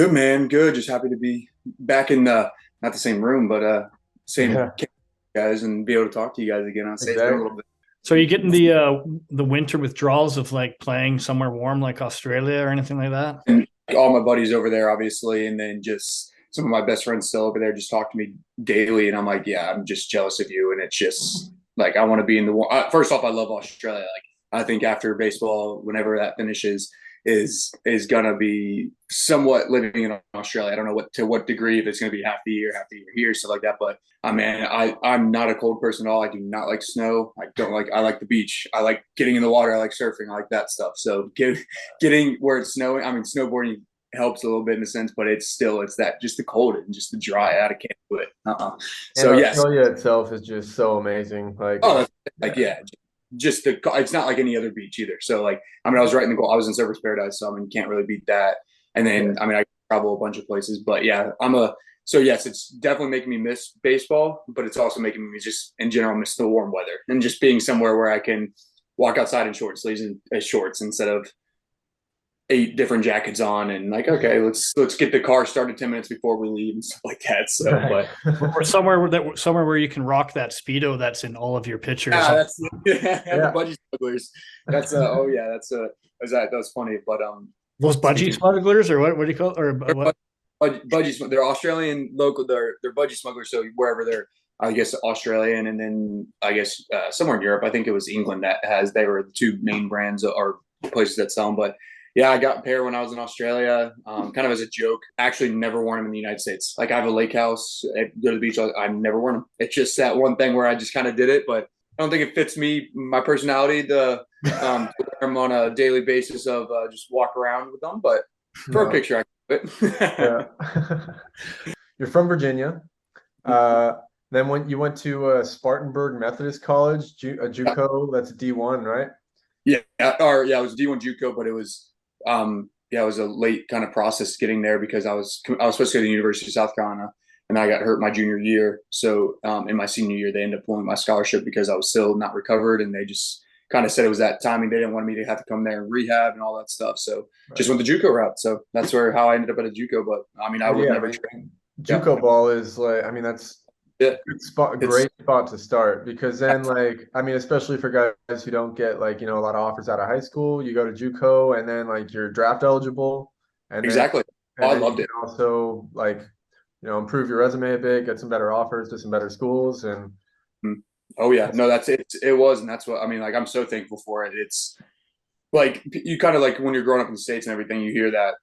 Good man, good. Just happy to be back in not the same room, but same Yeah, guys and be able to talk to you guys again. I'd say it's been a exactly. little bit. So are you getting the winter withdrawals of like playing somewhere warm like Australia or anything like that? And all my buddies over there, obviously, and then just some of my best friends still over there just talk to me daily, and I'm like, yeah, I'm just jealous of you, and it's just like I want to be in the war. First off, I love Australia. Like I think after baseball, whenever that finishes, is gonna be somewhat living in Australia. I don't know what degree, if it's gonna be half the year here, stuff like that. But I mean, I'm not a cold person at all. I do not like snow. I like the beach. I like getting in the water. I like surfing. I like that stuff. So getting where it's snowing. I mean, snowboarding helps a little bit in a sense, but it's that just the cold and just the dry. I can't do it. And So yes. Australia itself is just so amazing. Oh, like Yeah, yeah, just it's not like any other beach either. So like, I mean, I was right in the goal. I was in Surfers Paradise, so I mean, you can't really beat that. And yeah. then I mean, I travel a bunch of places, but yeah, so yes, it's definitely making me miss baseball, but it's also making me just in general miss the warm weather and just being somewhere where I can walk outside in short sleeves and shorts instead of eight different jackets on and like, okay, let's get the car started 10 minutes before we leave and stuff like that. So, Right. but Or somewhere where you can rock that speedo that's in all of your pictures. yeah, that's the Yeah. budgie smugglers. That's oh yeah, that's funny. But Those budgie speaking smugglers, or what do you call it? Or of what? budgie, they're Australian local. They're budgie smugglers. So wherever they're, I guess Australian, and then I guess somewhere in Europe. I think it was England that has. They were the two main brands or places that sell them. But yeah, I got a pair when I was in Australia, kind of as a joke. Actually, never worn them in the United States. Like I have a lake house, I go to the beach. I've never worn them. It's just that one thing where I just kind of did it, but I don't think it fits me, my personality, to wear them on a daily basis of just walk around with them. But for a No. picture, I can do it. Yeah. You're from Virginia. Uh, then when you went to Spartanburg Methodist College, JUCO, that's D1, right? Yeah, or yeah, it was D1 JUCO, but it was yeah, it was a late kind of process getting there because I was supposed to go to the University of South Carolina, and I got hurt my junior year. So in my senior year, they ended up pulling my scholarship because I was still not recovered, and they just kind of said it was that timing. They didn't want me to have to come there and rehab and all that stuff. So just Right. went the JUCO route. So that's where how I ended up at a JUCO. But I mean, I Well, would yeah, I never mean, train. Yeah, JUCO ball is like, I mean, that's yeah, good spot, it's great spot to start because then, like, I mean, especially for guys who don't get like, a lot of offers out of high school, you go to JUCO and then like you're draft eligible, and then exactly. Oh, and I then you loved can it. also like, improve your resume a bit, get some better offers to some better schools, and Mm. Oh yeah, it's no, that's it. It was, and that's what I mean. Like, I'm so thankful for it. It's like you kind of like when you're growing up in the States and everything, you hear that,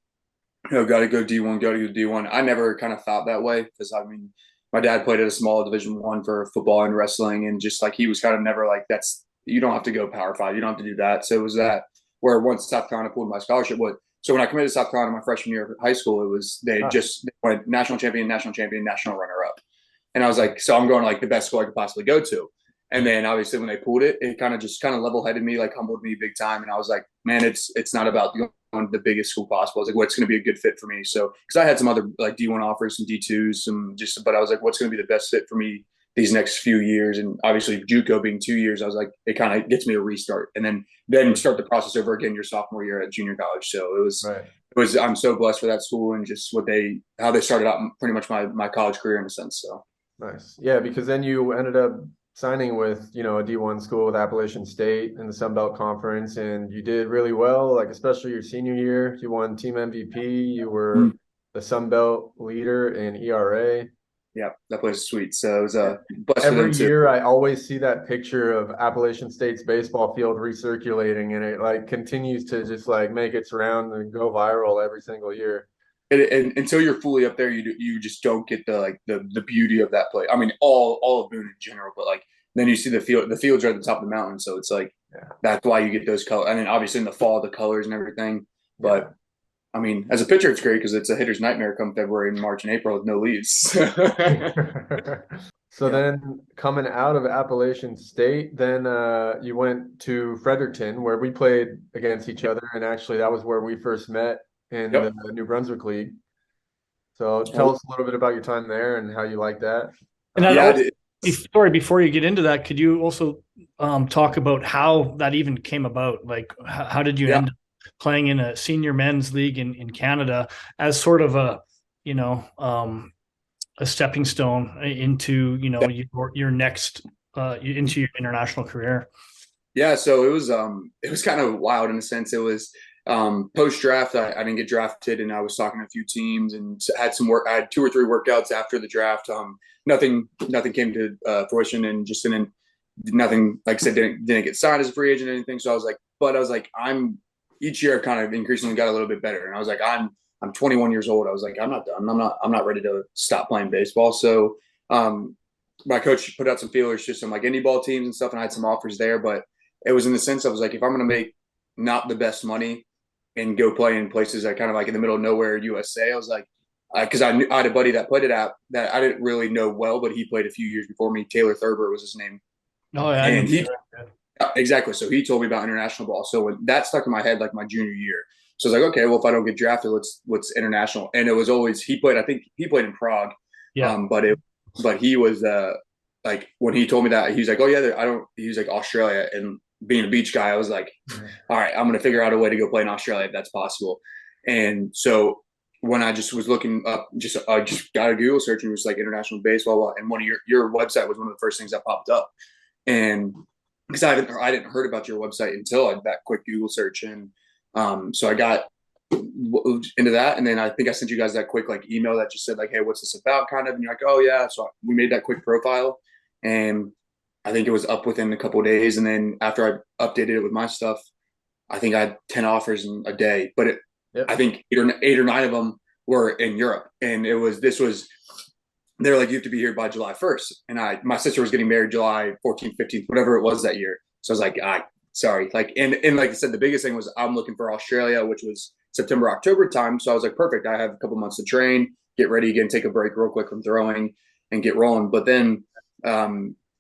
got to go D1, got to go D1. I never kind of thought that way because I mean, my dad played at a small Division 1 for football and wrestling, and just like he was kind of never like that's you don't have to go Power 5, you don't have to do that. So it was that where once South Carolina pulled my scholarship, what so when I committed to South Carolina my freshman year of high school, it was they went national champion, national runner up. And I was like, so I'm going to like the best school I could possibly go to. And then obviously when they pulled it, it kind of level headed me, like humbled me big time. And I was like, man, it's not about going to the biggest school possible. I was like, what's going to be a good fit for me? So because I had some other like D1 offers, some D2s, but I was like, what's going to be the best fit for me these next few years? And obviously JUCO being 2 years, I was like, it kind of gets me a restart, and then start the process over again your sophomore year at junior college. So right. I'm so blessed for that school and just how they started out pretty much my college career in a sense. So. Nice. Yeah, because then you ended up signing with, a D1 school with Appalachian State in the Sun Belt Conference, and you did really well, like especially your senior year. You won team MVP. You were the Sun Belt leader in ERA. Yeah, that place is sweet. So it was Yeah. a bless for them Every too. year I always see that picture of Appalachian State's baseball field recirculating, and it like continues to just like make its round and go viral every single year. And until you're fully up there, you just don't get the beauty of that place. I mean, all of Boone in general, but like then you see the field. The fields are at the top of the mountain, so it's like Yeah. that's why you get those colors. And then obviously in the fall, the colors and everything. Yeah. But I mean, as a pitcher, it's great because it's a hitter's nightmare come February, March, and April with no leaves. So Yeah. then coming out of Appalachian State, then you went to Fredericton where we played against each other. And actually that was where we first met in the Yep. New Brunswick League. So Oh, tell us a little bit about your time there and how you like that. And that yeah. also, sorry, before you get into that, could you also talk about how that even came about? Like, how did you Yeah. end playing in a senior men's league in Canada as sort of a, a stepping stone into, your next, into your international career? Yeah, so it was kind of wild in a sense. It was post draft. I didn't get drafted, and I was talking to a few teams and had some work. I had 2 or 3 workouts after the draft. Nothing came to fruition, and just didn't nothing, like I said, didn't get signed as a free agent or anything. So I was like, I'm each year I've kind of increasingly got a little bit better, and I was like, I'm 21 years old. I was like, I'm not done. I'm not ready to stop playing baseball. So my coach put out some feelers, just some like indie ball teams and stuff, and I had some offers there, but it was in the sense I was like, if I'm going to make not the best money and go play in places that kind of like in the middle of nowhere, USA, I was like, because I had a buddy that played it at that I didn't really know well, but he played a few years before me. Taylor Thurber was his name. Oh, yeah. And exactly. So he told me about international ball. So that stuck in my head like my junior year. So I was like, okay, well, if I don't get drafted, what's international? And it was always, I think he played in Prague. Yeah. But he was like, when he told me that, he was like, oh yeah, he was like Australia. And being a beach guy, I was like, all right, I'm going to figure out a way to go play in Australia if that's possible. And so when I just was looking up, I just got a Google search and it was like international baseball. And one of your website was one of the first things that popped up. And because I didn't heard about your website until I did that quick Google search. And so I got into that. And then I think I sent you guys that quick like email that just said like, hey, what's this about kind of? And you're like, oh yeah. So we made that quick profile, and I think it was up within a couple of days. And then after I updated it with my stuff, I think I had 10 offers in a day, but I think 8 or 9 of them were in Europe. And they're like, you have to be here by July 1st. And my sister was getting married July 14th, 15th, whatever it was that year. So I was like, sorry. Like, and like I said, the biggest thing was I'm looking for Australia, which was September, October time. So I was like, perfect. I have a couple months to train, get ready again, take a break real quick from throwing and get rolling. But then,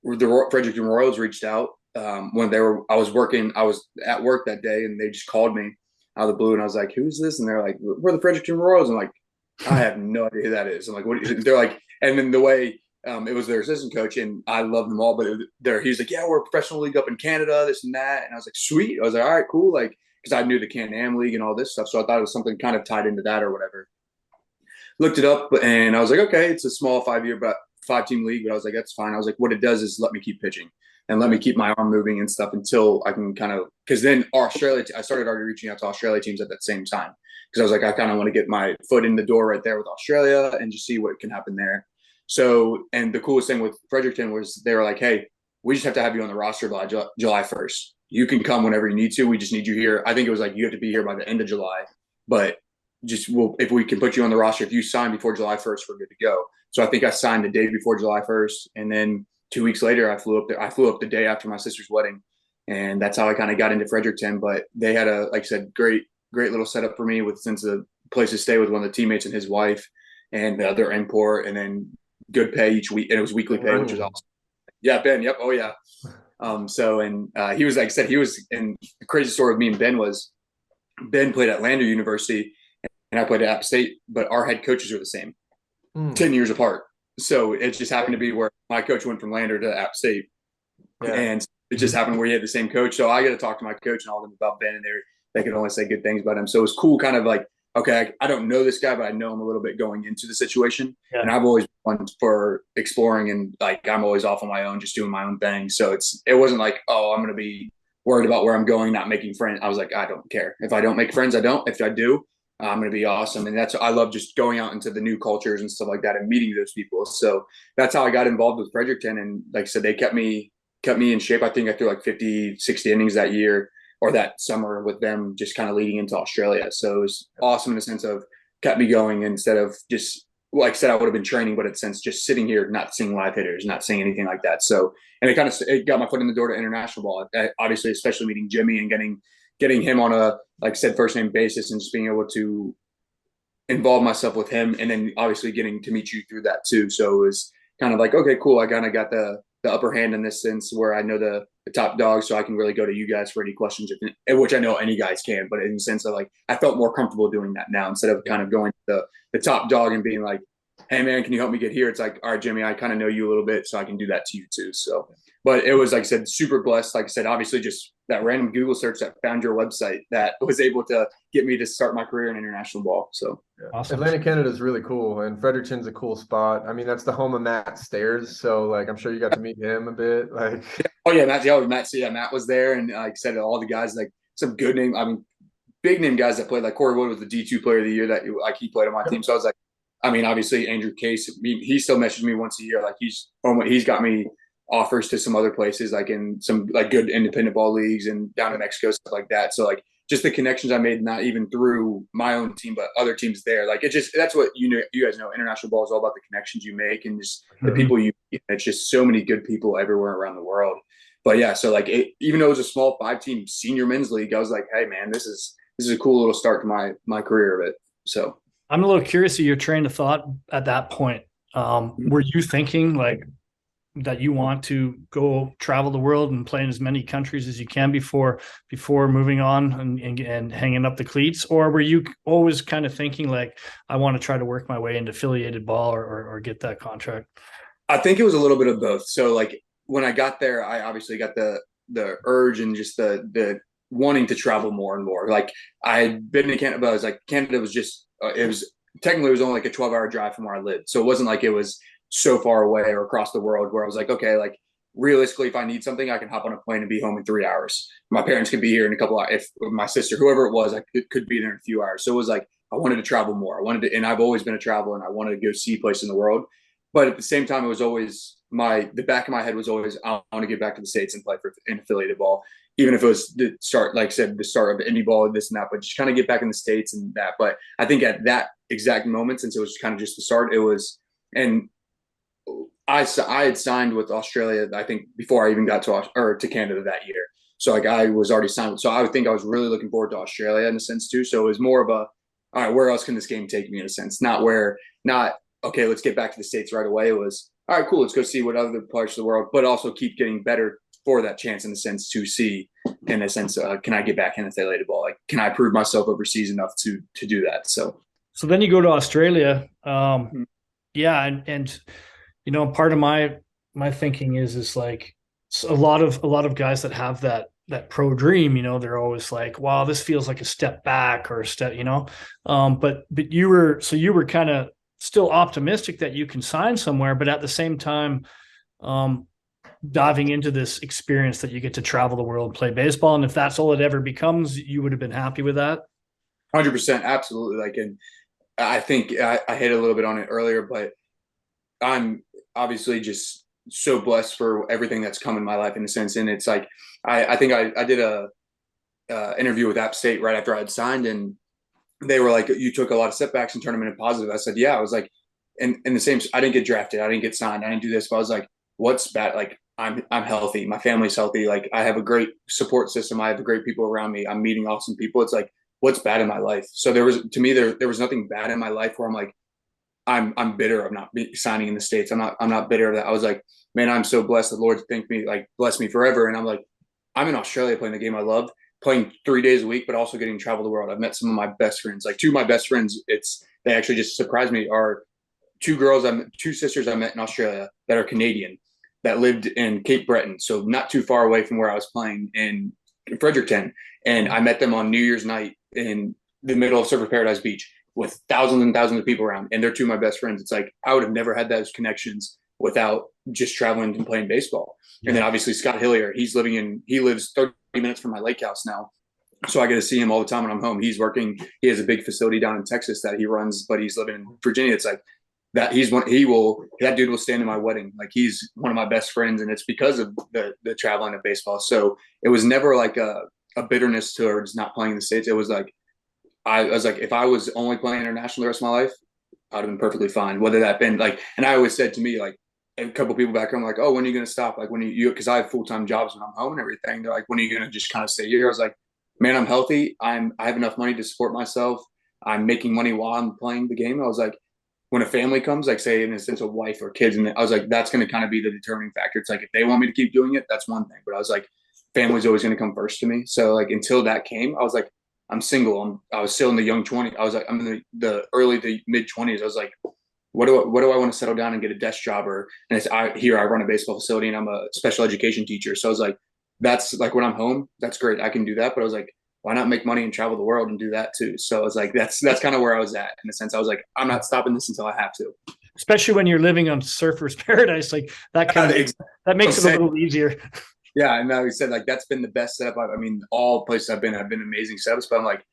the Fredericton Royals reached out when I was at work that day, and they just called me out of the blue, and I was like, who's this? And they're like, we're the Fredericton Royals. I'm like, I have no idea who that is. I'm like, what? They're like, and then the way it was their assistant coach, and I love them all, but he's like, yeah, we're a professional league up in Canada, this and that. And I was like, sweet. I was like, all right, cool. Like, because I knew the Can-Am League and all this stuff. So I thought it was something kind of tied into that or whatever. Looked it up, and I was like, okay, it's a small 5-team league, but I was like, that's fine. I was like, what it does is let me keep pitching and let me keep my arm moving and stuff until I can kind of, because then I started already reaching out to Australia teams at that same time, because I was like, I kind of want to get my foot in the door right there with Australia and just see what can happen there. So, and the coolest thing with Fredericton was they were like, hey, we just have to have you on the roster by July 1st. You can come whenever you need to. We just need you here. I think it was like, you have to be here by the end of July, but if we can put you on the roster, if you sign before July 1st, we're good to go. So I think I signed the day before July 1st. And then 2 weeks later, I flew up there. I flew up the day after my sister's wedding. And that's how I kind of got into Fredericton. But they had like I said, great little setup for me since the place to stay with one of the teammates and his wife and the other import, and then good pay each week. And it was weekly pay, which was awesome. Yeah, Ben. Yep. Oh yeah. He was, like I said, and the crazy story with me and Ben was Ben played at Lander University and I played at App State, but our head coaches are the same, 10 years apart. So it just happened to be where my coach went from Lander to App State. Yeah. And it just happened where he had the same coach. So I got to talk to my coach and all of them about Ben, and they could only say good things about him. So it was cool, kind of like, okay, I don't know this guy, but I know him a little bit going into the situation. Yeah. And I've always been for exploring, and like I'm always off on my own, just doing my own thing. So it wasn't like, oh, I'm going to be worried about where I'm going, not making friends. I was like, I don't care. If I don't make friends, I don't. If I do, I'm going to be awesome. And I love just going out into the new cultures and stuff like that and meeting those people. So that's how I got involved with Fredericton. And like I said, they kept me in shape. I think I threw like 50, 60 innings that year or that summer with them, just kind of leading into Australia. So it was awesome in the sense of kept me going instead of just, like I said, I would have been training, but it's since just sitting here, not seeing live hitters, not seeing anything like that. So, and it got my foot in the door to international ball. Obviously, especially meeting Jimmy and getting him on a, like I said, first name basis, and just being able to involve myself with him. And then obviously getting to meet you through that too. So it was kind of like, okay, cool. I kind of got the upper hand in this sense where I know the top dog, so I can really go to you guys for any questions, which I know any guys can, but in the sense of like, I felt more comfortable doing that now instead of kind of going to the top dog and being like, hey man, can you help me get here? It's like, all right, Jimmy, I kind of know you a little bit, so I can do that to you too. So, but it was, like I said, super blessed. Like I said, obviously just that random Google search that found your website that was able to get me to start my career in international ball. So Awesome. Atlantic Canada is really cool, and Fredericton's a cool spot. I mean, that's the home of Matt Stairs, so like I'm sure you got to meet him a bit. Like, oh yeah, Matt was there, and like I said, all the guys, like some good name, I mean, big name guys that played. Like Corey Wood was the D2 player of the year that like he played on my team. So I was like, I mean, obviously Andrew Case, he still messaged me once a year. Like he's got me offers to some other places, like in some like good independent ball leagues and down in Mexico, stuff like that. So like just the connections I made, not even through my own team, but other teams there. Like it just, that's what you guys know, international ball is all about the connections you make and just the people you meet. It's just so many good people everywhere around the world. But yeah, so like even though it was a small 5-team senior men's league, I was like, hey man, this is a cool little start to my career of it. So I'm a little curious of your train of thought at that point. Were you thinking like that you want to go travel the world and play in as many countries as you can before moving on and hanging up the cleats? Or were you always kind of thinking like, I want to try to work my way into affiliated ball or get that contract? I think it was a little bit of both. So like when I got there, I obviously got the urge and just the wanting to travel more and more. Like I had been to Canada, but I was like, Canada was just, it was only like a 12-hour drive from where I lived. So it wasn't like it was so far away or across the world where I was like, okay, like realistically, if I need something, I can hop on a plane and be home in 3 hours. My parents could be here in a couple hours. If my sister, whoever it was, I could be there in a few hours. So it was like, I wanted to travel more. And I've always been a traveler and I wanted to go see places in the world. But at the same time, it was always the back of my head was always, I want to get back to the States and play in affiliated ball. Even if it was the start, like I said, the start of indie ball, this and that, but just kind of get back in the States and that. But I think at that exact moment, since it was kind of just the start, it was, and I had signed with Australia, I think before I even got to Canada that year. So like I was already signed. So I would think I was really looking forward to Australia in a sense too. So it was more of all right, where else can this game take me in a sense? Not okay, let's get back to the States right away. It was, all right, cool, let's go see what other parts of the world, but also keep getting better for that chance in a sense to see, in a sense, can I get back in affiliated ball? Like, can I prove myself overseas enough to do that? So then you go to Australia. Yeah. And, you know, part of my thinking is like a lot of guys that have that pro dream, you know, they're always like, wow, this feels like a step back or a step, you know, but you were kind of still optimistic that you can sign somewhere, but at the same time, diving into this experience that you get to travel the world and play baseball. And if that's all it ever becomes, you would have been happy with that. 100%. Absolutely. Like, and I think I hit a little bit on it earlier, but I'm obviously just so blessed for everything that's come in my life in a sense. And it's like, I think I did a interview with App State right after I had signed, and they were like, you took a lot of setbacks and turned them into positive. I said, yeah. I was like, and the same, I didn't get drafted. I didn't get signed. I didn't do this, but I was like, what's bad? Like, I'm healthy. My family's healthy. Like, I have a great support system. I have great people around me. I'm meeting awesome people. It's like, what's bad in my life? So there was nothing bad in my life where I'm like, I'm bitter of not signing in the States. I'm not bitter of that. I was like, man, I'm so blessed. The Lord bless me forever. And I'm like, I'm in Australia playing the game I love, playing 3 days a week, but also getting to travel the world. I've met some of my best friends. Like two of my best friends, they actually just surprised me, are two sisters I met in Australia that are Canadian, that lived in Cape Breton. So not too far away from where I was playing in Fredericton. And I met them on New Year's night in the middle of Surfer Paradise Beach with thousands and thousands of people around. And they're two of my best friends. It's like, I would have never had those connections without just traveling and playing baseball. Yeah. And then obviously Scott Hillier, he lives 30 minutes from my lake house now. So I get to see him all the time when I'm home. He has a big facility down in Texas that he runs, but he's living in Virginia. It's like that that dude will stand in my wedding. Like, he's one of my best friends, and it's because of the traveling of baseball. So it was never like a bitterness towards not playing in the States. It was like, I was like, if I was only playing international the rest of my life, I'd have been perfectly fine. Whether that been like, and I always said to me, like, a couple people back home, like, oh, when are you going to stop? Like, when because I have full-time jobs when I'm home and everything. They're like, when are you going to just kind of stay here? I was like, man, I'm healthy. I have enough money to support myself. I'm making money while I'm playing the game. I was like, when a family comes, like, say in a sense of wife or kids, and I was like, that's going to kind of be the determining factor. It's like, if they want me to keep doing it, that's one thing. But I was like, family's always going to come first to me. So like, until that came, I was like, I'm single. I was still in the young 20s. I was like, I'm in the early to mid 20s. I was like, what do I want to settle down and get a desk job? I run a baseball facility and I'm a special education teacher. So I was like, that's like when I'm home, that's great. I can do that. But I was like, why not make money and travel the world and do that too? So I was like, that's kind of where I was at in a sense. I was like, I'm not stopping this until I have to. Especially when you're living on surfer's paradise, like that kind of that makes it a little easier. Yeah, and now he said like that's been the best setup. I mean, all places I've been have been amazing setups. But I'm like,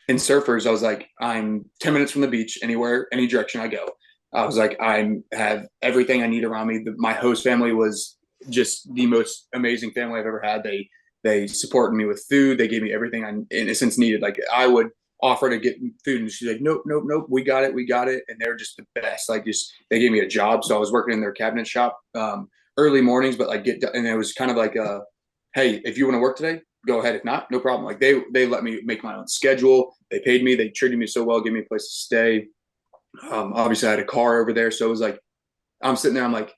in surfers, I was like, I'm 10 minutes from the beach, anywhere, any direction I go. I was like, I have everything I need around me. My host family was just the most amazing family I've ever had. They supported me with food. They gave me everything I, in a sense, needed. Like I would offer to get food, and she's like, nope, nope, nope, we got it. And they're just the best. Like just they gave me a job, so I was working in their cabinet shop early mornings, but like and it was kind of like hey, if you want to work today, go ahead. If not, no problem. Like they let me make my own schedule. They paid me. They treated me so well, gave me a place to stay. Obviously, I had a car over there, so it was like I'm sitting there. I'm like,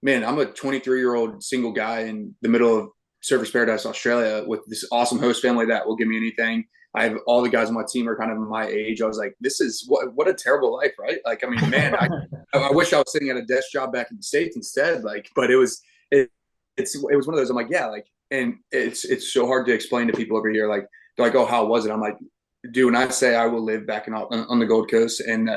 man, I'm a 23-year-old single guy in the middle of Surfers Paradise, Australia, with this awesome host family that will give me anything. I have all the guys on my team are kind of my age. I was like, this is what a terrible life, right? Like, I mean, man, I wish I was sitting at a desk job back in the States instead. Like, but it was one of those. I'm like, yeah, like, and it's so hard to explain to people over here. Like, they're like, oh, how was it? I'm like, dude, when I say I will live back on the Gold Coast and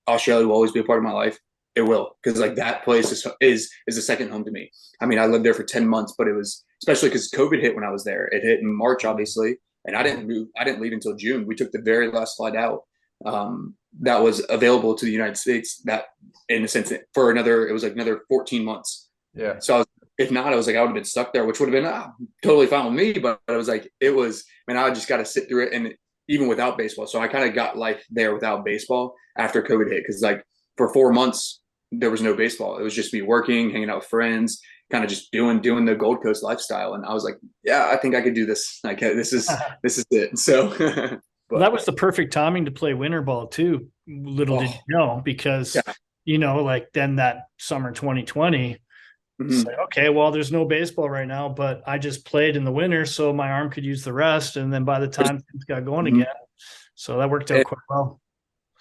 Australia will always be a part of my life, it will, because like that place is a second home to me. I mean, I lived there for 10 months, but it was especially because COVID hit when I was there. It hit in March, obviously, and I didn't leave until June. We took the very last flight out that was available to the United States. That, in a sense, it was like another 14 months. Yeah. So if not, I was like, I would have been stuck there, which would have been totally fine with me. But I was like, man, I just got to sit through it, and even without baseball. So I kind of got life there without baseball after COVID hit, because like for 4 months there was no baseball. It was just me working, hanging out with friends, kind of just doing the Gold Coast lifestyle. And I was like, yeah, I think I could do this. Like this is it. So well, that was the perfect timing to play winter ball too. Little did you know, because like then that summer 2020, it's like, okay, well, there's no baseball right now, but I just played in the winter, so my arm could use the rest. And then by the time things got going again, so that worked out quite well.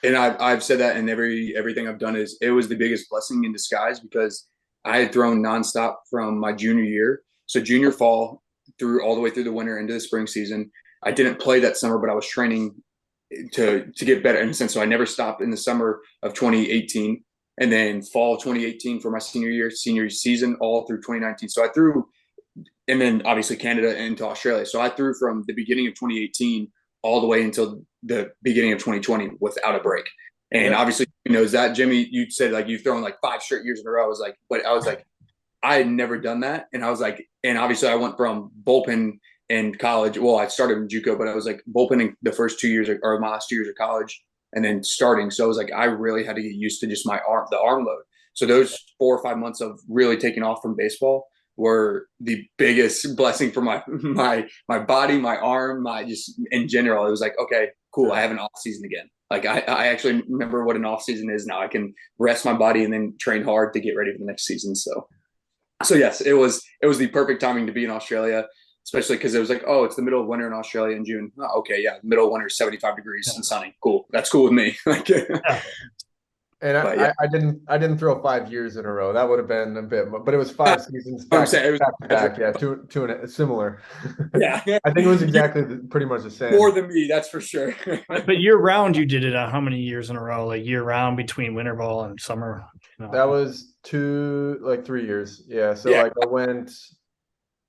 And I've said that in everything I've done it was the biggest blessing in disguise, because I had thrown nonstop from my junior year. So junior fall through all the way through the winter into the spring season. I didn't play that summer, but I was training to get better in a sense. So I never stopped in the summer of 2018, and then fall 2018 for my senior season, all through 2019. So I threw, and then obviously Canada into Australia. So I threw from the beginning of 2018 all the way until the beginning of 2020 without a break. And obviously, knows that, Jimmy, you said like you've thrown like 5 straight years in a row. I was like, I had never done that. And I was like, and obviously I went from bullpen in college. Well, I started in JUCO, but I was like bullpenning the first 2 years or my last 2 years of college, and then starting. So I was like, I really had to get used to just the arm load. So those 4 or 5 months of really taking off from baseball were the biggest blessing for my body, my arm, my just in general. It was like, okay, cool. I have an off season again. Like I actually remember what an off season is now. I can rest my body and then train hard to get ready for the next season. So yes, it was the perfect timing to be in Australia, especially because it was like, oh, it's the middle of winter in Australia in June. Oh, okay, yeah, middle of winter, 75 degrees and sunny. Cool, that's cool with me. And I didn't throw 5 years in a row. That would have been a bit, but it was 5 seasons back to back. Yeah, two and similar. Yeah, I think it was exactly pretty much the same. More than me, that's for sure. But year round, you did it how many years in a row? Like year round between winter ball and summer. That was 3 years. Yeah. So like I went.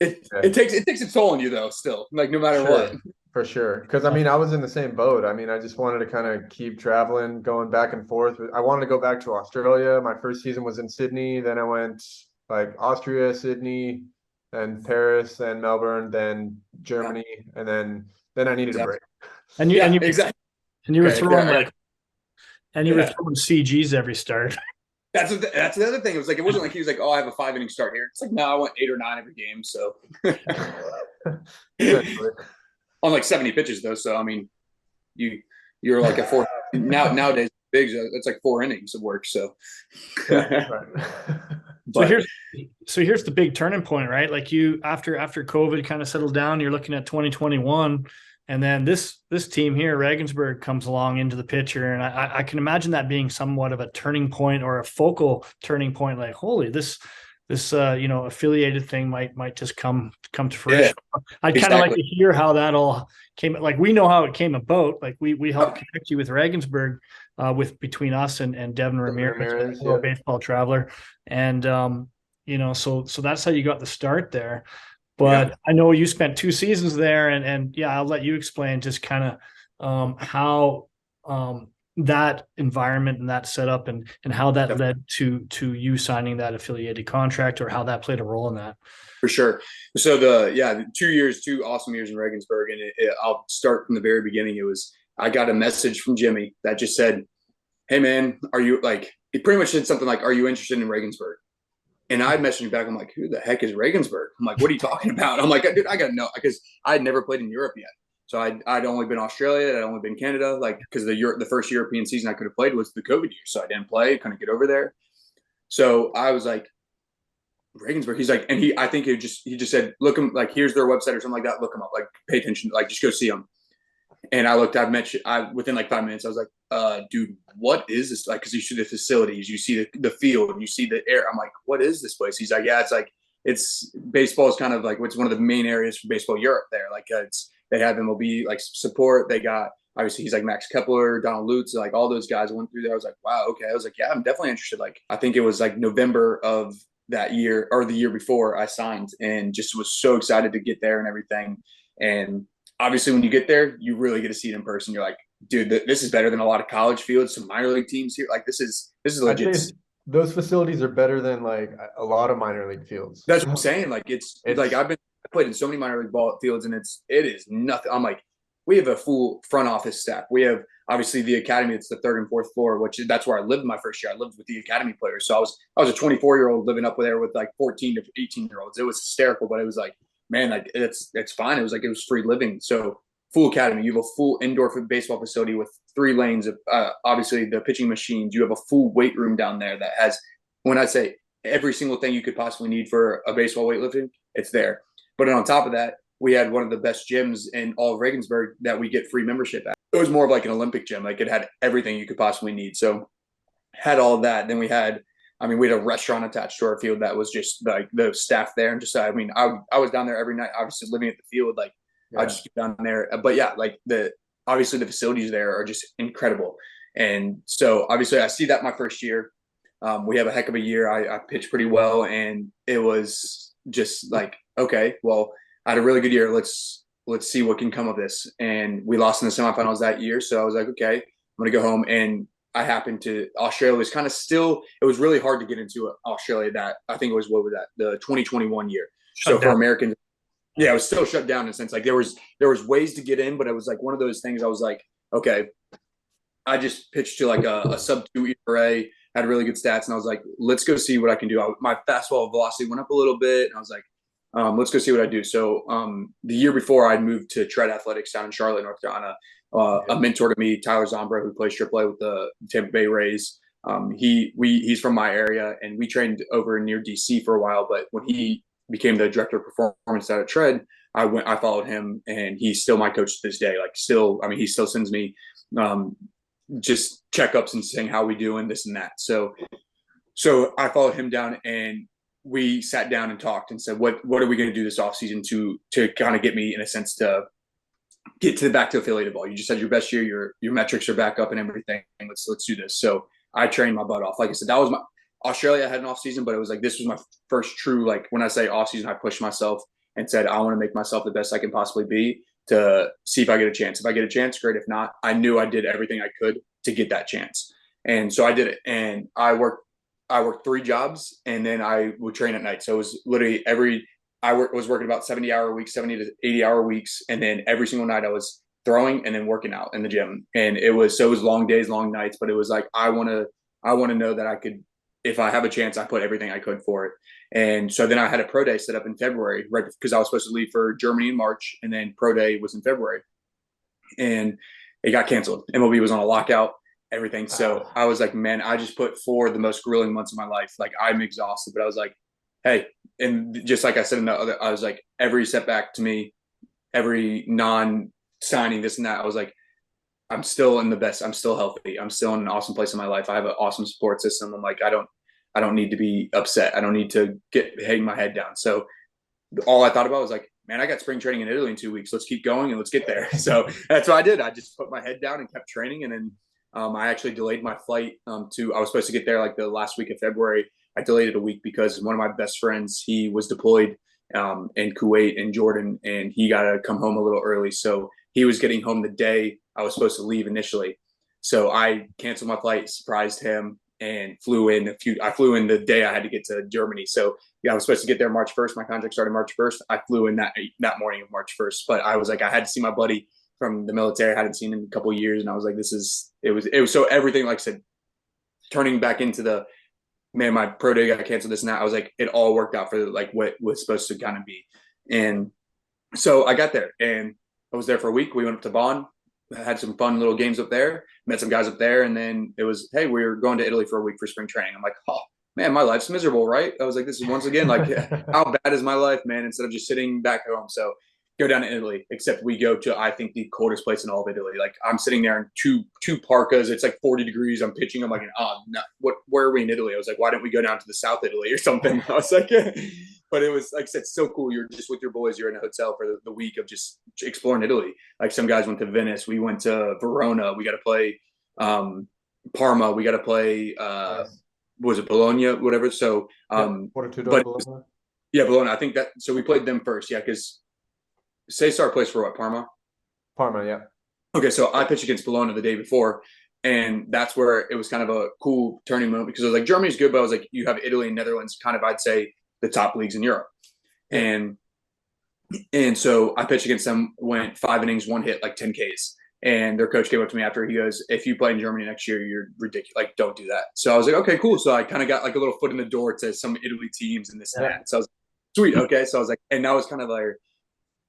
It takes its toll on you though. Still, like no matter what. For sure. Because, I mean, I was in the same boat. I mean, I just wanted to kind of keep traveling, going back and forth. I wanted to go back to Australia. My first season was in Sydney. Then I went like Austria, Sydney, then Paris, then Melbourne, then Germany. And then I needed a break. And you were throwing you were throwing CGs every start. That's the other thing. It was like, it wasn't like he was like, oh, I have a 5-inning start here. It's like, no, I went 8 or 9 every game. So on like 70 pitches though. So I mean, you're like a 4 nowadays bigs. It's like 4 innings of work. So So here's the big turning point, right? Like you after COVID kind of settled down, you're looking at 2021, and then this team here, Regensburg, comes along into the picture, and I can imagine that being somewhat of a turning point or a focal turning point. Like, holy, this affiliated thing might just come to Yeah, fruition. I'd kind of like exactly. to hear how that all came. Like, we know how it came about. Like, we helped connect you with Regensburg, between us and Devin Ramirez, Yeah. baseball traveler, and so that's how you got the start there. But Yeah. I know you spent 2 seasons there, and yeah, I'll let you explain just kind of how that environment and that setup and how that led to you signing that affiliated contract, or how that played a role in that. For sure. So the 2 years, 2 awesome years in Regensburg, and I'll start from the very beginning. I got a message from Jimmy that just said, "Hey man, are you like?" It pretty much said something like, "Are you interested in Regensburg?" And I messaged back. I'm like, "Who the heck is Regensburg?" I'm like, "What are you talking about?" I'm like, "Dude, I gotta know," because I had never played in Europe yet. So I'd only been Australia, I'd only been Canada, like because the first European season I could have played was the COVID year, so I didn't play, couldn't get over there. So I was like, Regensburg. He's like, and I think he just said, look him, like, here's their website or something like that. Look them up, like, pay attention, like, just go see them. And within like 5 minutes, I was like, dude, what is this? Like, cause you see the facilities, you see the field, you see the air. I'm like, what is this place? He's like, yeah, it's baseball is kind of like, it's one of the main areas for baseball Europe there. Like, they have MLB like support. They got, obviously he's like Max Kepler, Donald Lutz, like all those guys went through there. I was like, wow, okay. I was like, yeah, I'm definitely interested. Like, I think it was like November of that year or the year before I signed, and just was so excited to get there and everything. And obviously when you get there, you really get to see it in person. You're like, dude, this is better than a lot of college fields, some minor league teams here. Like, this is legit. I'd say those facilities are better than like a lot of minor league fields. That's what I'm saying. Like, it's like I played in so many minor league ball fields, and it is nothing. I'm like, we have a full front office staff. We have obviously the academy. It's the third and fourth floor, that's where I lived my first year. I lived with the academy players. So I was a 24-year-old living up there with like 14 to 18-year-olds. It was hysterical, but it was like, man, like it's fine. It was free living. So full academy. You have a full indoor baseball facility with 3 lanes of obviously the pitching machines. You have a full weight room down there that has, when I say every single thing you could possibly need for a baseball weightlifting, it's there. But on top of that, we had one of the best gyms in all of Regensburg that we get free membership at. It was more of like an Olympic gym. Like, it had everything you could possibly need. So had all that. Then we had a restaurant attached to our field that was just like the staff there. And just, I was down there every night, obviously living at the field. Like, I just get down there. But yeah, like obviously the facilities there are just incredible. And so obviously I see that my first year. We have a heck of a year. I pitched pretty well, and it was just like, okay, well, I had a really good year. Let's see what can come of this. And we lost in the semifinals that year. So I was like, okay, I'm going to go home. And Australia was kind of it was really hard to get into Australia. That I think it was, what was that? The 2021 year. So for Americans, yeah, it was still shut down in a sense. Like, there was ways to get in, but it was like one of those things. I was like, okay, I just pitched to like a sub-2 ERA, had really good stats, and I was like, let's go see what I can do. My fastball velocity went up a little bit, and I was like, let's go see what I do. So the year before, I'd moved to Tread Athletics down in Charlotte, North Carolina. A mentor to me, Tyler Zombra, who plays AAA with the Tampa Bay Rays. He's from my area, and we trained over near DC for a while. But when he became the director of performance out at Tread, I followed him, and he's still my coach to this day. Like, he still sends me just checkups and saying how we do and this and that. So I followed him down, and we sat down and talked and said, what are we going to do this offseason to kind of get me, in a sense, to get back to affiliated ball. You just had your best year, your metrics are back up and everything. Let's do this. So I trained my butt off. Like I said, that was Australia had an off season, but it was like, this was my first true, like, when I say off season, I pushed myself and said, I want to make myself the best I can possibly be to see if I get a chance. If I get a chance, great. If not, I knew I did everything I could to get that chance. And so I did it. And I worked 3 jobs, and then I would train at night. So it was literally was working about 70 to 80 hour weeks. And then every single night I was throwing and then working out in the gym. And it was long days, long nights, but it was like, I want to know that I could, if I have a chance, I put everything I could for it. And so then I had a pro day set up in February, right? Because I was supposed to leave for Germany in March, and then pro day was in February, and it got canceled. MLB was on a lockout, everything. So I was like, man, I just put 4 of the most grueling months of my life. Like, I'm exhausted, but I was like, hey, and just like I said in the other, I was like, every setback to me, every non-signing, this and that, I was like, I'm still in the best. I'm still healthy. I'm still in an awesome place in my life. I have an awesome support system. I'm like, I don't need to be upset. I don't need to hang my head down. So all I thought about was like, man, I got spring training in Italy in 2 weeks. Let's keep going and let's get there. So that's what I did. I just put my head down and kept training. And then I actually delayed my flight I was supposed to get there like the last week of February. I delayed it a week because one of my best friends, he was deployed in Kuwait and Jordan, and he got to come home a little early. So he was getting home the day I was supposed to leave initially. So I canceled my flight, surprised him, and I flew in the day I had to get to Germany. So yeah, I was supposed to get there March 1st. My contract started March 1st. I flew in that morning of March 1st. But I was like, I had to see my buddy from the military. I hadn't seen him in a couple of years, and I was like, it was so everything, like I said, turning back into the man, my pro day got canceled, this and that. I was like, it all worked out for like what was supposed to kind of be. And so I got there and I was there for a week. We went up to Bonn, had some fun little games up there, met some guys up there. And then it was, hey, we're going to Italy for a week for spring training. I'm like, oh man, my life's miserable, right? I was like, this is once again, like, how bad is my life, man? Instead of just sitting back home. So go down to Italy, except we go to, I think, the coldest place in all of Italy. Like I'm sitting there in two parkas. It's like 40 degrees. I'm pitching. I'm like, oh, no, where are we in Italy? I was like, why don't we go down to the South Italy or something? I was like, but it was, like I said, so cool. You're just with your boys. You're in a hotel for the week of just exploring Italy. Like some guys went to Venice. We went to Verona. We got to play Parma. We got to play, was it Bologna, whatever. So, Bologna. Yeah, Bologna. I think that, so we played them first. Yeah. Cause Cesar plays for what, Parma? Parma, yeah. Okay, so I pitched against Bologna the day before, and that's where it was kind of a cool turning moment because I was like, Germany's good, but I was like, you have Italy and Netherlands, kind of, I'd say, the top leagues in Europe. Yeah. And so I pitched against them, went 5 innings, 1 hit, like 10 Ks. And their coach came up to me after, he goes, if you play in Germany next year, you're ridiculous. Like, don't do that. So I was like, okay, cool. So I kind of got like a little foot in the door to some Italy teams and this and that. So I was like, sweet. Okay. So I was like, and that was kind of like,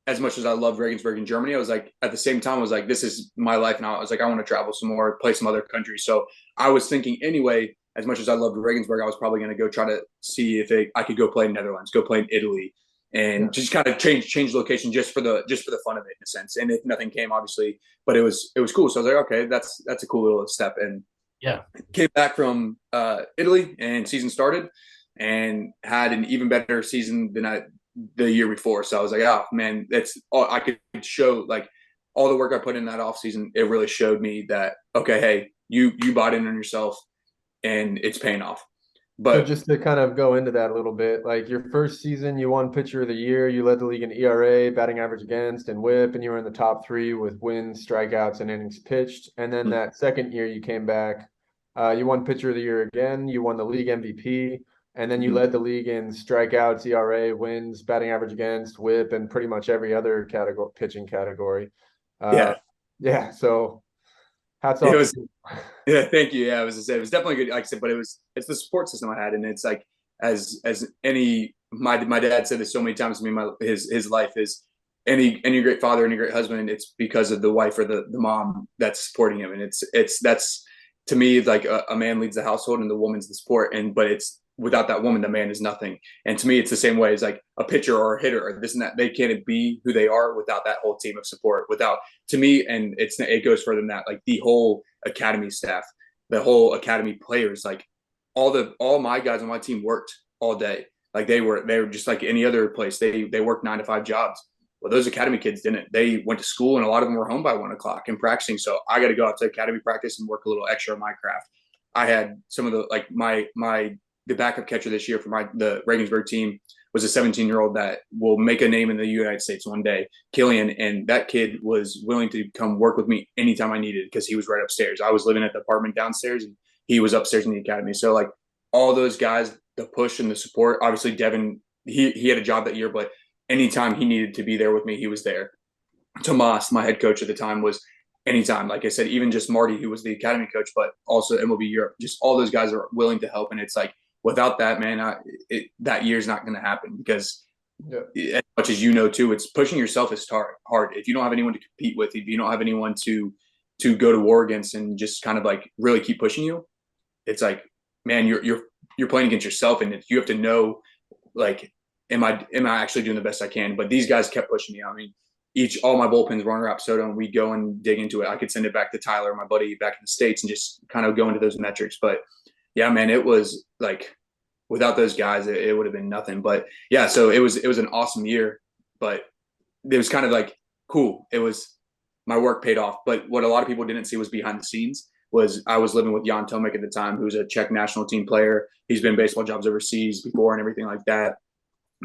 as much as I loved Regensburg in Germany, I was like, at the same time, I was like, this is my life now. I was like, I want to travel some more, play some other countries. So I was thinking anyway, as much as I loved Regensburg, I was probably going to go try to see if I could go play in Netherlands, go play in Italy, and just kind of change location just for the fun of it in a sense. And if nothing came, obviously, but it was cool. So I was like, okay, that's a cool little step. And came back from Italy and season started and had an even better season than the year before. So I was like, oh man, that's all I could show. Like all the work I put in that off season, it really showed me that, okay, hey, you bought in on yourself and it's paying off. But so just to kind of go into that a little bit, like your first season, you won pitcher of the year, you led the league in ERA, batting average against, and WHIP, and you were in the top 3 with wins, strikeouts, and innings pitched. And then that second year you came back, you won pitcher of the year again, you won the league MVP. And then you led the league in strikeouts, ERA, wins, batting average against, WHIP, and pretty much every other pitching category. Yeah. So hats off. Yeah, thank you. Yeah, it was definitely good. Like I said, but it's the support system I had, and it's like as any my dad said this so many times to me. His life is any great father, any great husband. It's because of the wife or the mom that's supporting him, and that's to me like a man leads the household and the woman's the support, but it's without that woman, the man is nothing. And to me, it's the same way as like a pitcher or a hitter or this and that. They can't be who they are without that whole team of support. To me, and it goes further than that. Like the whole academy staff, the whole academy players, like all my guys on my team worked all day. Like they were just like any other place. They worked 9 to 5 jobs. Well, those academy kids didn't. They went to school, and a lot of them were home by 1 o'clock and practicing. So I got to go out to academy practice and work a little extra on my craft. I had some of the like the backup catcher this year for the Regensburg team was a 17-year-old that will make a name in the United States one day, Killian. And that kid was willing to come work with me anytime I needed because he was right upstairs. I was living at the apartment downstairs and he was upstairs in the academy. So like all those guys, the push and the support, obviously Devin, he had a job that year, but anytime he needed to be there with me, he was there. Tomas, my head coach at the time, was anytime. Like I said, even just Marty, who was the academy coach, but also MLB Europe, just all those guys are willing to help. And it's like, without that, man, that year's not going to happen because as much as you know, too, it's pushing yourself is hard. If you don't have anyone to compete with, if you don't have anyone to go to war against and just kind of like really keep pushing you, it's like, man, you're playing against yourself, and you have to know, like, am I actually doing the best I can? But these guys kept pushing me. I mean, all my bullpens were under Rapsodo, and we go and dig into it. I could send it back to Tyler, my buddy back in the States, and just kind of go into those metrics. But yeah, man, it was like without those guys, it would have been nothing. But yeah, so it was an awesome year, but it was kind of like cool. It was my work paid off. But what a lot of people didn't see was behind the scenes was I was living with Jan Tomek at the time, who's a Czech national team player. He's been baseball jobs overseas before and everything like that.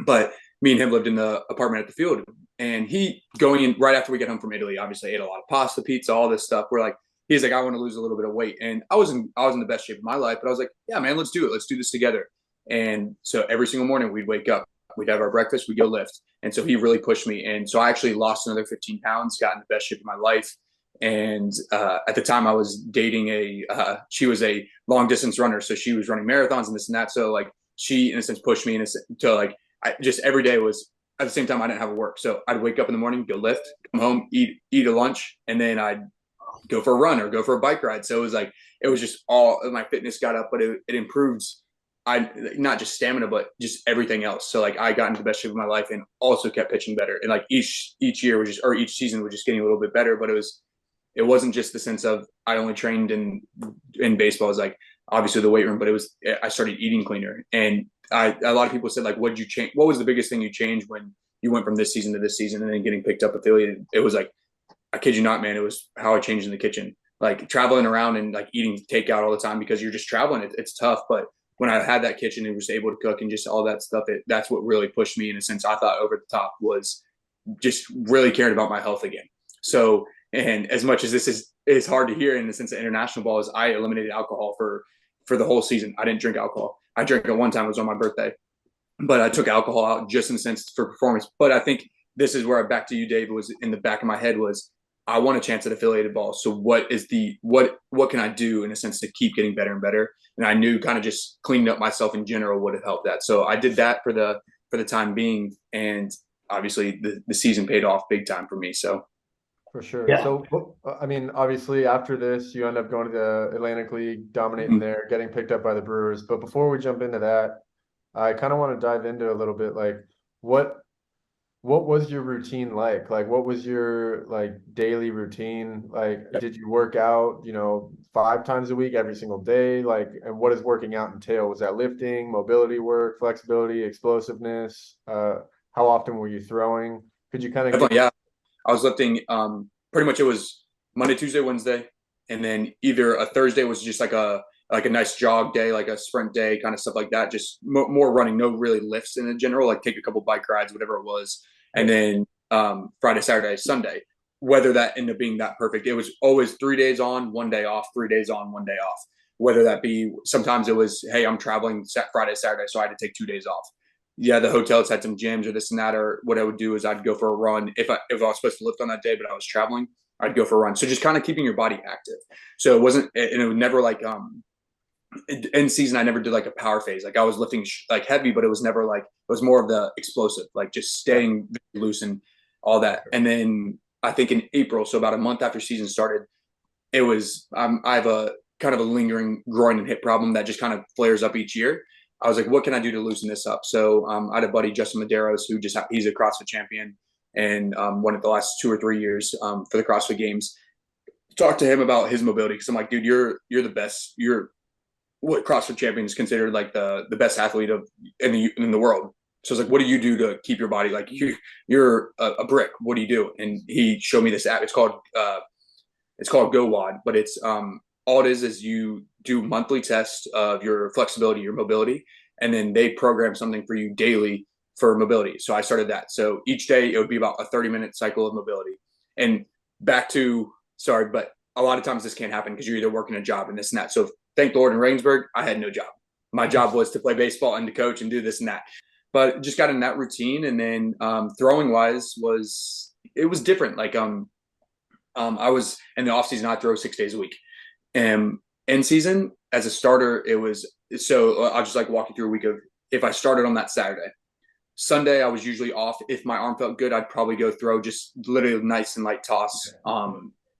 But me and him lived in the apartment at the field. And he going in right after we get home from Italy, obviously ate a lot of pasta, pizza, all this stuff. We're like, he's like, I want to lose a little bit of weight. And I was in the best shape of my life, but I was like, yeah, man, let's do it. Let's do this together. And so every single morning we'd wake up, we'd have our breakfast, we'd go lift. And so he really pushed me. And so I actually lost another 15 pounds, got in the best shape of my life. And at the time I was dating she was a long distance runner. So she was running marathons and this and that. So like she, in a sense, pushed me to like, just every day was at the same time I didn't have work. So I'd wake up in the morning, go lift, come home, eat a lunch, and then I'd go for a run or go for a bike ride. So it was just all my fitness got up, but it improved. I not just stamina, but just everything else. So like I got into the best shape of my life and also kept pitching better. And like each year was just, or each season was just getting a little bit better. But it wasn't just the sense of I only trained in baseball. It was like obviously the weight room, but I started eating cleaner. And a lot of people said like, what did you change? What was the biggest thing you changed when you went from this season to this season and then getting picked up affiliated? It was like, I kid you not, man. It was how I changed in the kitchen, like traveling around and like eating takeout all the time because you're just traveling. It's tough. But when I had that kitchen and was able to cook and just all that stuff, that's what really pushed me in a sense. I thought over the top was just really caring about my health again. So, and as much as this is hard to hear in the sense of international ball is I eliminated alcohol for the whole season. I didn't drink alcohol. I drank it one time. It was on my birthday, but I took alcohol out just in the sense for performance. But I think this is where back to you, Dave, was in the back of my head was I want a chance at affiliated ball. So what can I do in a sense to keep getting better and better? And I knew kind of just cleaning up myself in general would have helped that. So I did that for the time being. And obviously the season paid off big time for me. So. For sure. Yeah. So, I mean, obviously after this, you end up going to the Atlantic League, dominating there, getting picked up by the Brewers. But before we jump into that, I kind of want to dive into a little bit, like what was your routine like? Like, what was your like daily routine? Like, did you work out, 5 times a week, every single day? Like, and what does working out entail? Was that lifting, mobility work, flexibility, explosiveness? How often were you throwing? Could you kind of Yeah. I was lifting pretty much it was Monday, Tuesday, Wednesday, and then either a Thursday was just like a nice jog day, like a sprint day, kind of stuff like that. Just more running, no really lifts in general, like take a couple bike rides, whatever it was. And then Friday, Saturday, Sunday, whether that ended up being that perfect, it was always 3 days on, 1 day off, 3 days on, 1 day off. Whether that be sometimes it was, hey, I'm traveling Friday, Saturday, so I had to take 2 days off. Yeah, the hotels had some gyms or this and that, or what I would do is I'd go for a run. If I was supposed to lift on that day, but I was traveling, I'd go for a run. So just kind of keeping your body active. So it wasn't, and it would never like, in season, I never did like a power phase. Like I was lifting like heavy, but it was never like, it was more of the explosive, like just staying loose and all that. And then I think in April, so about a month after season started, it was, I have a kind of a lingering groin and hip problem that just kind of flares up each year. I was like, what can I do to loosen this up? So I had a buddy, Justin Medeiros, who he's a CrossFit champion and won it the last 2 or 3 years for the CrossFit Games. Talked to him about his mobility because I'm like, dude, you're the best. You're what CrossFit champion is considered like the best athlete in the world. So I was like, what do you do to keep your body like you're a brick? What do you do? And he showed me this app. It's called GoWOD, but it's all it is you do monthly tests of your flexibility, your mobility, and then they program something for you daily for mobility. So I started that. So each day it would be about a 30-minute cycle of mobility. And sorry, but a lot of times this can't happen because you're either working a job and this and that. So thank the Lord in Regensburg, I had no job. My job was to play baseball and to coach and do this and that. But just got in that routine. And then throwing wise it was different. Like I was in the off season, I throw 6 days a week. In season as a starter, it was, so I'll just like walk you through a week of, if I started on that Saturday, Sunday, I was usually off. If my arm felt good, I'd probably go throw just literally nice and light toss,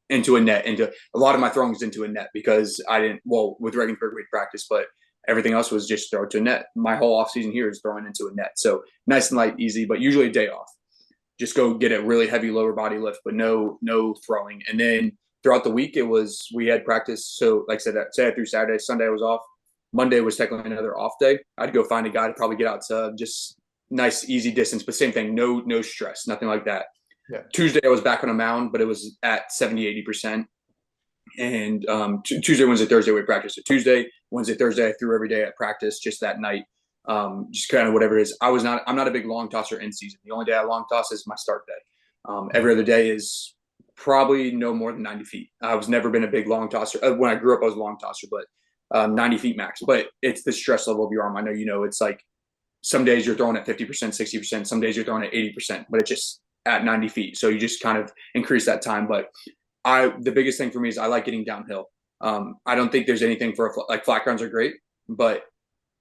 into a net, a lot of my throwing was into a net because with Regensburg we'd practice, but everything else was just throw to a net. My whole off season here is throwing into a net. So nice and light, easy, but usually a day off. Just go get a really heavy lower body lift, but no throwing. And then throughout the week, we had practice. So like I said, Saturday through Saturday, Sunday I was off. Monday was technically another off day. I'd go find a guy to probably get out to just nice, easy distance, but same thing, no stress, nothing like that. Yeah. Tuesday, I was back on a mound, but it was at 70, 80%. And Tuesday, Wednesday, Thursday, we practiced. So Tuesday, Wednesday, Thursday, I threw every day at practice just that night. Just kind of whatever it is. I'm not a big long tosser in season. The only day I long toss is my start day. Every other day is probably no more than 90 feet. I was never been a big long tosser. When I grew up, I was a long tosser, but 90 feet max. But it's the stress level of your arm. I know, it's like some days you're throwing at 50%, 60%. Some days you're throwing at 80%, but it's just at 90 feet. So you just kind of increase that time. But the biggest thing for me is I like getting downhill. I don't think there's anything like flat grounds are great, but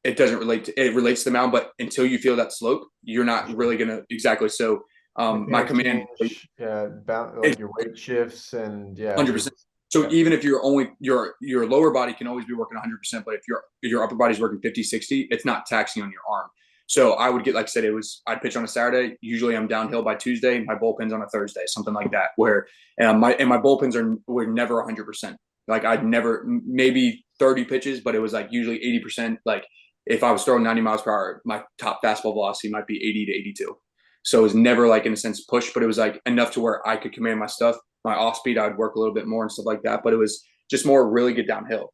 it doesn't it relates to the mound, but until you feel that slope, you're not really going to exactly. So my command, like your weight shifts and 100%. So even if you're only your lower body can always be working 100%, but if your upper body's working 50, 60, it's not taxing on your arm. So I would get, like I said, I'd pitch on a Saturday. Usually I'm downhill by Tuesday. My bullpen's on a Thursday, something like that. Where my bullpens were never 100%. Like I'd never, maybe 30 pitches, but it was like usually 80%. Like if I was throwing 90 miles per hour, my top fastball velocity might be 80 to 82. So it was never like in a sense push, but it was like enough to where I could command my stuff. My off speed, I would work a little bit more and stuff like that. But it was just more really get downhill.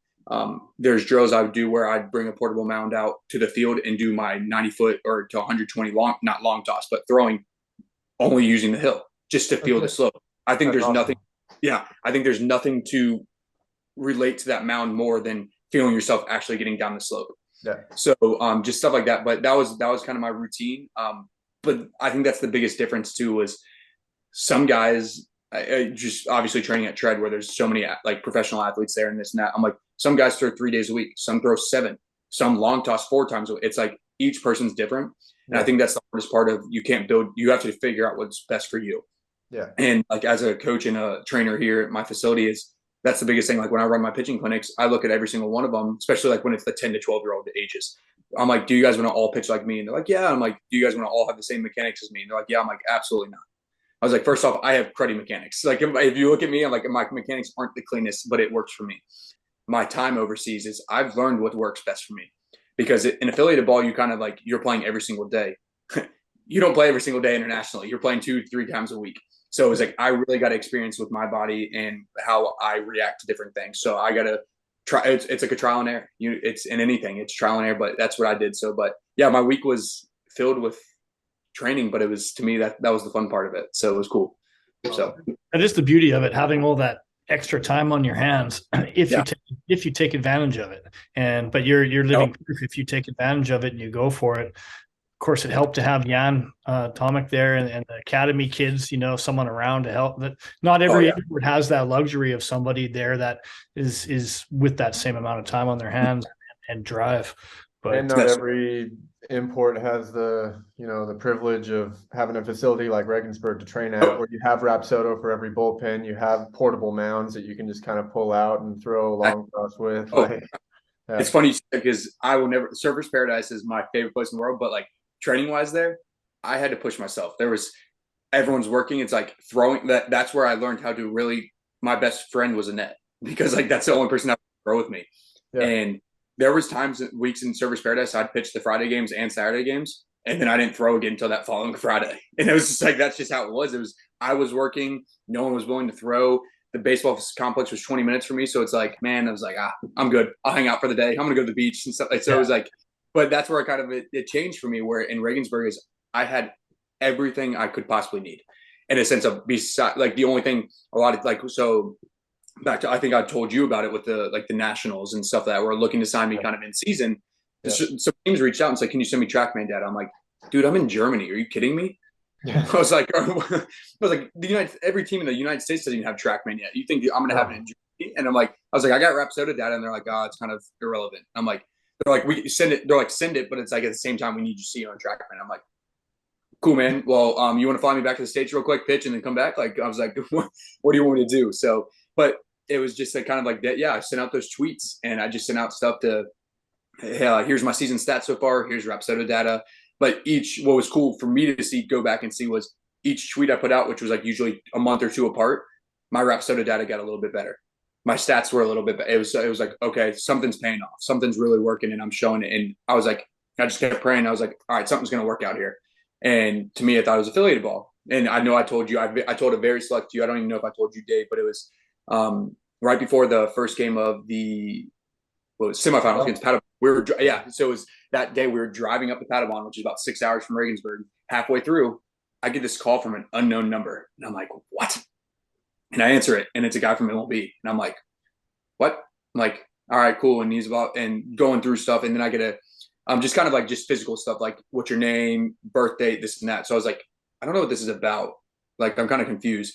There's drills I would do where I'd bring a portable mound out to the field and do my 90 foot or to 120 long, not long toss, but throwing only using the hill just to feel the slope. I think there's nothing. Yeah. I think there's nothing to relate to that mound more than feeling yourself actually getting down the slope. Yeah. So just stuff like that. But that was kind of my routine. But I think that's the biggest difference too, was some guys just obviously training at Tread where there's so many like professional athletes there and this and that. I'm like, some guys throw 3 days a week, some throw 7, some long toss 4 times a week. It's like each person's different. And I think that's the hardest part of you have to figure out what's best for you. Yeah. And like as a coach and a trainer here at my facility that's the biggest thing. Like when I run my pitching clinics, I look at every single one of them, especially like when it's the 10 to 12-year-old ages. I'm like, do you guys want to all pitch like me? And they're like, yeah. I'm like, do you guys want to all have the same mechanics as me? And they're like, yeah. I'm like, absolutely not. I was like, first off, I have cruddy mechanics. Like if you look at me, I'm like, my mechanics aren't the cleanest, but it works for me. My time overseas is I've learned what works best for me, because in affiliated ball, you kind of like, you're playing every single day. You don't play every single day internationally. You're playing 2-3 times a week. So it was like, I really got to experience with my body and how I react to different things. So I got to try. It's like a trial and error. It's in anything, it's trial and error, but that's what I did. So, but yeah, my week was filled with training, but it was, to me, that was the fun part of it. So it was cool. So that is the beauty of it, having all that extra time on your hands if you take advantage of it. But you're living proof if you take advantage of it and you go for it. Of course, it helped to have Jan Tomic there and the academy kids, someone around to help. That not every import has that luxury of somebody there that is with that same amount of time on their hands and drive. But not every import has the privilege of having a facility like Regensburg to train at, where you have Rapsodo for every bullpen, you have portable mounds that you can just kind of pull out and throw a long toss with. It's funny because Surfers Paradise is my favorite place in the world, but like training wise there, I had to push myself. Everyone's working. It's like throwing that's where I learned how to really, my best friend was Annette, because like that's the only person that would throw with me. Yeah. And there was weeks in Surfers Paradise, I'd pitch the Friday games and Saturday games, and then I didn't throw again until that following Friday. And it was just like, that's just how it was. I was working. No one was willing to throw. The baseball complex was 20 minutes for me. So it's like, man, I was like, I'm good. I'll hang out for the day. I'm going to go to the beach and stuff. So it was like, but that's where it changed for me, where in Regensburg is I had everything I could possibly need, in a sense of like the only thing so back to, I think I told you about it with the nationals and stuff that were looking to sign me kind of in season. Yeah. So teams reached out and said, can you send me TrackMan data? I'm like, dude, I'm in Germany. Are you kidding me? Yeah. I was like, every team in the United States doesn't even have TrackMan yet. You think I'm going to have it in Germany? And I was like, I got Rapsodo data. And they're like, it's kind of irrelevant. I'm like, they're like, we send it. They're like, send it. But it's like, at the same time, we need you to see it on TrackMan. I'm like, cool, man. Well, you want to fly me back to the States real quick, pitch, and then come back? Like, I was like, what do you want me to do? So, but it was just kind of like that. Yeah, I sent out those tweets, and I just sent out stuff to, hey, here's my season stats so far. Here's Rapsodo data. But what was cool for me to go back and see, was each tweet I put out, which was like usually a month or two apart, my Rapsodo data got a little bit better. my stats were a little bit, it was like, okay, something's paying off. Something's really working and I'm showing it. And I was like, I just kept praying. I was like, all right, something's going to work out here. And to me, I thought it was affiliated ball. And I know I told you, I told a very select few. I don't even know if I told you, Dave, but it was right before the first game of the semifinals against Paderborn. So it was that day we were driving up to Paderborn, which is about 6 hours from Regensburg. Halfway through, I get this call from an unknown number. And I'm like, what? And I answer it, and it's a guy from MLB. And I'm like, what? I'm like, all right, cool. And he's and going through stuff. And then I get just kind of like just physical stuff, like what's your name, birth date, this and that. So I was like, I don't know what this is about. Like, I'm kind of confused.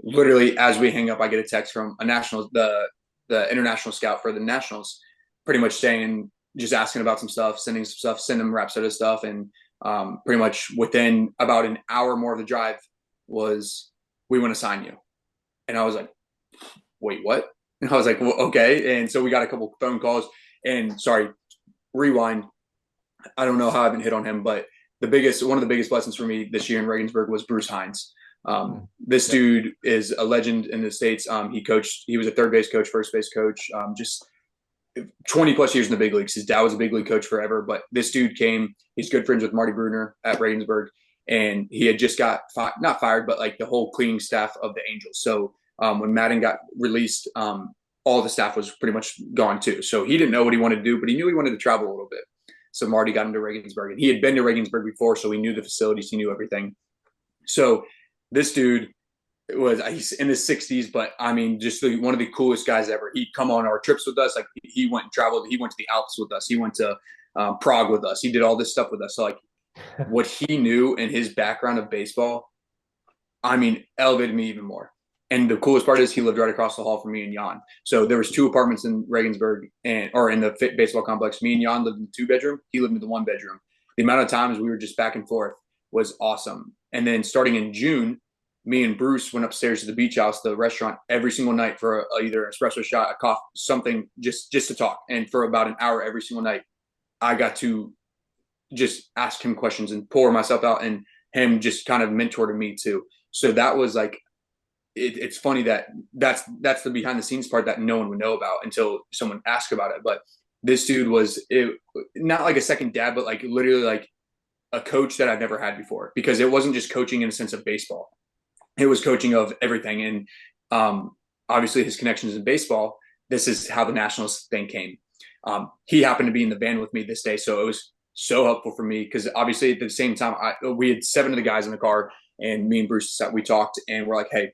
Literally, as we hang up, I get a text from a national, the international scout for the Nationals, pretty much saying, just asking about some stuff, sending some stuff, send them Rapsoda stuff. And pretty much within about an hour more of the drive was, we want to sign you. And I was like, wait, what? And I was like, well, okay. And so we got a couple phone calls. And sorry, rewind. I don't know how I haven't hit on him, but one of the biggest lessons for me this year in Regensburg was Bruce Hines. This dude is a legend in the States. He was a third base coach, first base coach, just 20 plus years in the big leagues. His dad was a big league coach forever, but this dude he's good friends with Marty Bruner at Regensburg. And he had just got not fired, but like the whole cleaning staff of the Angels. So when Madden got released, all the staff was pretty much gone too. So he didn't know what he wanted to do, but he knew he wanted to travel a little bit. So Marty got into Regensburg, and he had been to Regensburg before, so he knew the facilities, he knew everything. So this dude he's in his 60s, but I mean, just one of the coolest guys ever. He'd come on our trips with us. Like, he went and traveled. He went to the Alps with us. He went to Prague with us. He did all this stuff with us. So like, what he knew and his background of baseball, I mean, elevated me even more. And the coolest part is he lived right across the hall from me and Jan. So there was 2 apartments in Regensburg or in the baseball complex. Me and Jan lived in the 2-bedroom. He lived in the 1-bedroom. The amount of times we were just back and forth was awesome. And then starting in June, me and Bruce went upstairs to the beach house, the restaurant, every single night for either an espresso shot, a coffee, something, just to talk. And for about an hour every single night, I got to just ask him questions and pour myself out, and him just kind of mentored me too. So that was like, it's funny that's the behind the scenes part that no one would know about until someone asked about it. But this dude was not like a second dad, but like literally like a coach that I've never had before, because it wasn't just coaching in a sense of baseball. It was coaching of everything. And obviously his connections in baseball, this is how the Nationals thing came. He happened to be in the van with me this day. So it was so helpful for me, because obviously at the same time, we had 7 of the guys in the car, and me and Bruce we talked, and we're like, hey,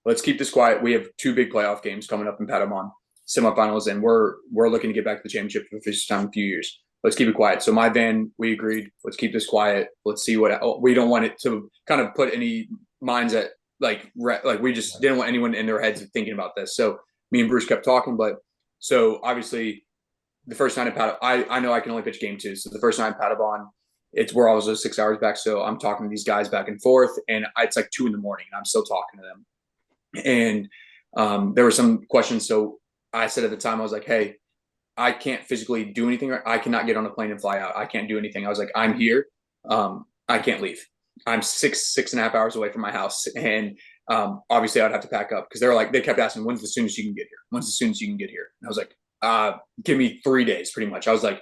let's keep this quiet. We have 2 big playoff games coming up in Paderborn, semifinals, and we're looking to get back to the championship for the first time in a few years. Let's keep it quiet. So my van, we agreed, let's keep this quiet. Let's see we don't want it to kind of put any minds at like we just didn't want anyone in their heads thinking about this. So me and Bruce kept talking, but so obviously the first night in Paderborn, I know I can only pitch game 2. So the first night in Paderborn, we're always 6 hours back. So I'm talking to these guys back and forth, and it's like 2 a.m. and I'm still talking to them. And there were some questions. So I said at the time, I was like, hey, I can't physically do anything. I cannot get on a plane and fly out. I can't do anything. I was like, I'm here. I can't leave. I'm 6.5 hours away from my house. And obviously I'd have to pack up, because they kept asking, when's the soonest you can get here? When's the soonest you can get here? And I was like, give me 3 days pretty much. I was like,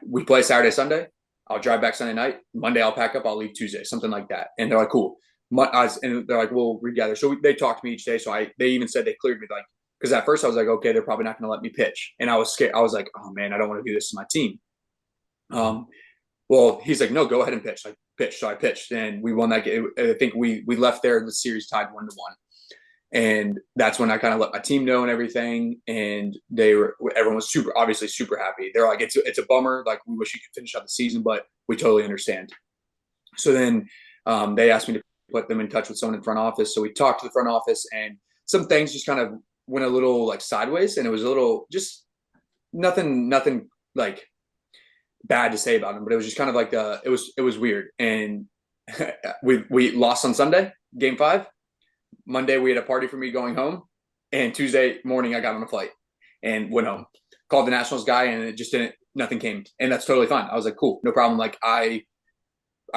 we play Saturday, Sunday. I'll drive back Sunday night. Monday I'll pack up. I'll leave Tuesday, something like that. And they're like, cool. And they're like, we'll regather. So they talked to me each day. So they even said they cleared me, like, because at first I was like, okay, they're probably not going to let me pitch. And I was scared. I was like, oh man, I don't want to do this to my team. Well, he's like, no, go ahead and pitch. I pitched. So I pitched, and we won that game. I think we left there, the series tied 1-1. And that's when I kind of let my team know and everything. And everyone was obviously super happy. They're like, it's a bummer. Like, we wish you could finish out the season, but we totally understand. So then they asked me to put them in touch with someone in front office. So we talked to the front office, and some things just kind of went a little like sideways, and it was a little just nothing like bad to say about them, but it was just kind of like it was weird. And we lost on Sunday, game 5. Monday we had a party for me going home, and Tuesday morning I got on a flight and went home. Called the Nationals guy, and it just nothing came, and that's totally fine. I was like, cool, no problem. Like, I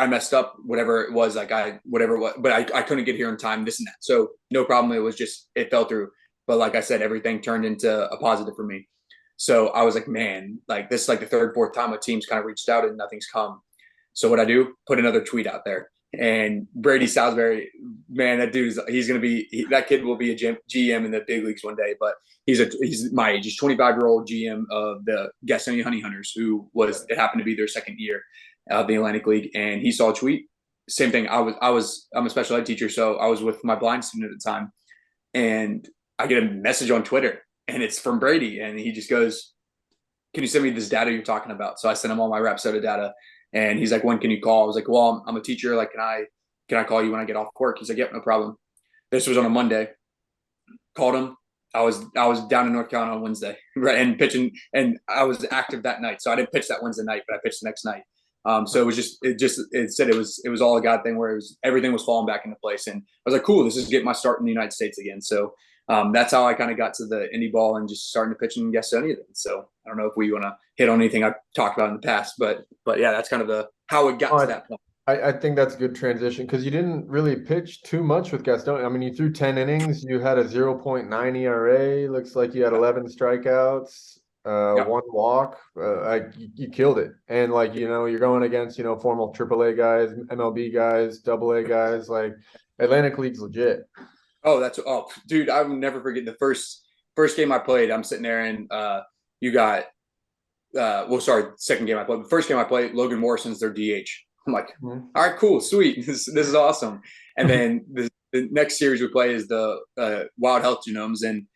messed up, whatever it was, like whatever it was, but I couldn't get here in time, this and that. So no problem. It was just, it fell through. But like I said, everything turned into a positive for me. So I was like, man, like this is like the third, fourth time a team's kind of reached out and nothing's come. So what I do, put another tweet out there. And Brady Salisbury, man, that dude he's going to be, that kid will be a GM in the big leagues one day, but he's my age. He's 25-year-old GM of the Gastonia Honey Hunters, it happened to be their second year of the Atlantic League. And he saw a tweet. Same thing. I'm a special ed teacher. So I was with my blind student at the time, and I get a message on Twitter, and it's from Brady. And he just goes, can you send me this data you're talking about? So I sent him all my Rapsoda data. And he's like, when can you call? I was like, well, I'm a teacher. Like, can I call you when I get off work? He's like, yep, no problem. This was on a Monday. Called him. I was down in North Carolina on Wednesday, right, and pitching, and I was active that night. So I didn't pitch that Wednesday night, but I pitched the next night. So it said it was all a God thing, where everything was falling back into place. And I was like, cool, this is getting my start in the United States again. So that's how I kind of got to the indie ball and just starting to pitch in Gastonia then. So I don't know if we want to hit on anything I've talked about in the past, but yeah, that's kind of how it got to that point. I think that's a good transition, because you didn't really pitch too much with Gastonia. I mean, you threw 10 innings, you had a 0.9 ERA, looks like you had 11 strikeouts, one walk. You killed it. And like, you're going against, formal AAA guys, MLB guys, AA guys, like Atlantic League's legit. Oh, dude, I will never forget the first game I played. I'm sitting there, and you got second game I played. The first game I played, Logan Morrison's their DH. I'm like, all right, cool, sweet, this is awesome. And then the next series we play is the Wild Health Genomes, and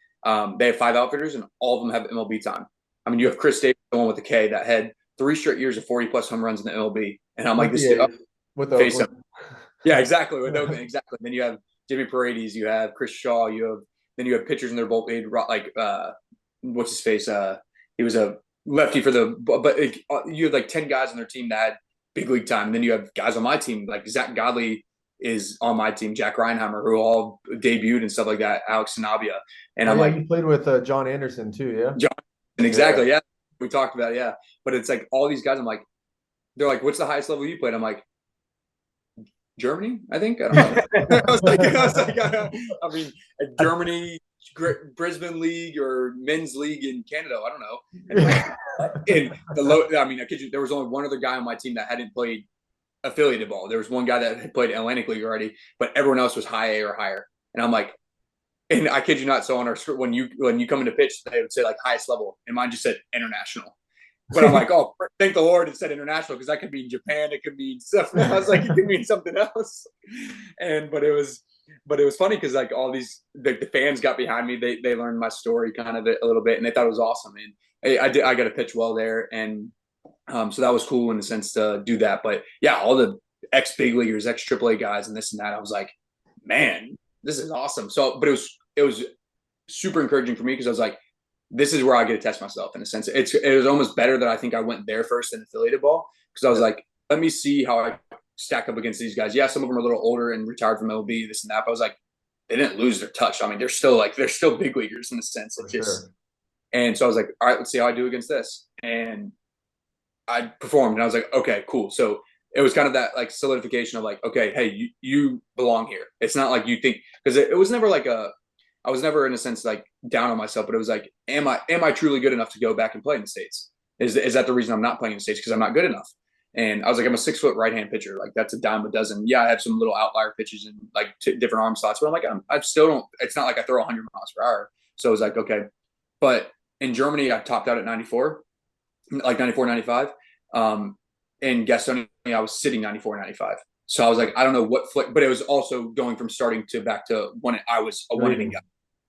they have 5 outfitters, and all of them have MLB time. I mean, you have Chris Davis, the one with the K, that had 3 straight years of 40+ home runs in the MLB, and I'm like, with face him. Yeah, exactly, with Oakland, exactly. Then you have Jimmy Paredes, you have Chris Shaw, you have pitchers in their bullpen, like what's his face? He was a lefty for you have like 10 guys on their team that had big league time. And then you have guys on my team, like Zach Godley is on my team, Jack Reinheimer, who all debuted and stuff like that, Alex Sanabia. And I'm like, you played with John Anderson too, yeah? John, exactly, yeah. We talked about it, yeah. But it's like all these guys, I'm like, they're like, what's the highest level you played? I'm like, Germany, I think. I don't know. I mean, Germany, Brisbane League, or men's league in Canada. I don't know. And I kid you, there was only one other guy on my team that hadn't played affiliated ball. There was one guy that had played Atlantic League already, but everyone else was high A or higher. And I'm like, and I kid you not. So on our script, when you come into pitch, they would say like highest level, and mine just said international. But I'm like, oh, thank the Lord it said international, because that could mean Japan, it could mean stuff. I was like, it could mean something else. But it was funny, because like all these the fans got behind me. They learned my story kind of a little bit, and they thought it was awesome. And I got to pitch well there, and so that was cool in the sense to do that. But yeah, all the ex big leaguers, ex AAA guys, and this and that, I was like, man, this is awesome. So, but it was super encouraging for me, because I was like, this is where I get to test myself in a sense. It was almost better that I think I went there first in affiliated ball, because I was like, let me see how I stack up against these guys. Yeah, some of them are a little older and retired from MLB, this and that. But I was like, they didn't lose their touch. I mean, they're still big leaguers in a sense. And so I was like, all right, let's see how I do against this. And I performed, and I was like, okay, cool. So it was kind of that like solidification of like, okay, hey, you belong here. It's not like you think, because it was never like I was never in a sense like down on myself, but it was like, am I truly good enough to go back and play in the States? Is that the reason I'm not playing in the States? Because I'm not good enough. And I was like, I'm a 6-foot right-hand pitcher. Like that's a dime a dozen. Yeah, I have some little outlier pitches and like different arm slots, but I'm like, I still don't. It's not like I throw 100 miles per hour. So I was like, okay. But in Germany, I topped out at 94, like 94, 95. In Gastonia, I was sitting 94, 95. So I was like, I don't know what flick, but it was also going from starting to back to one. I was a 1 inning guy.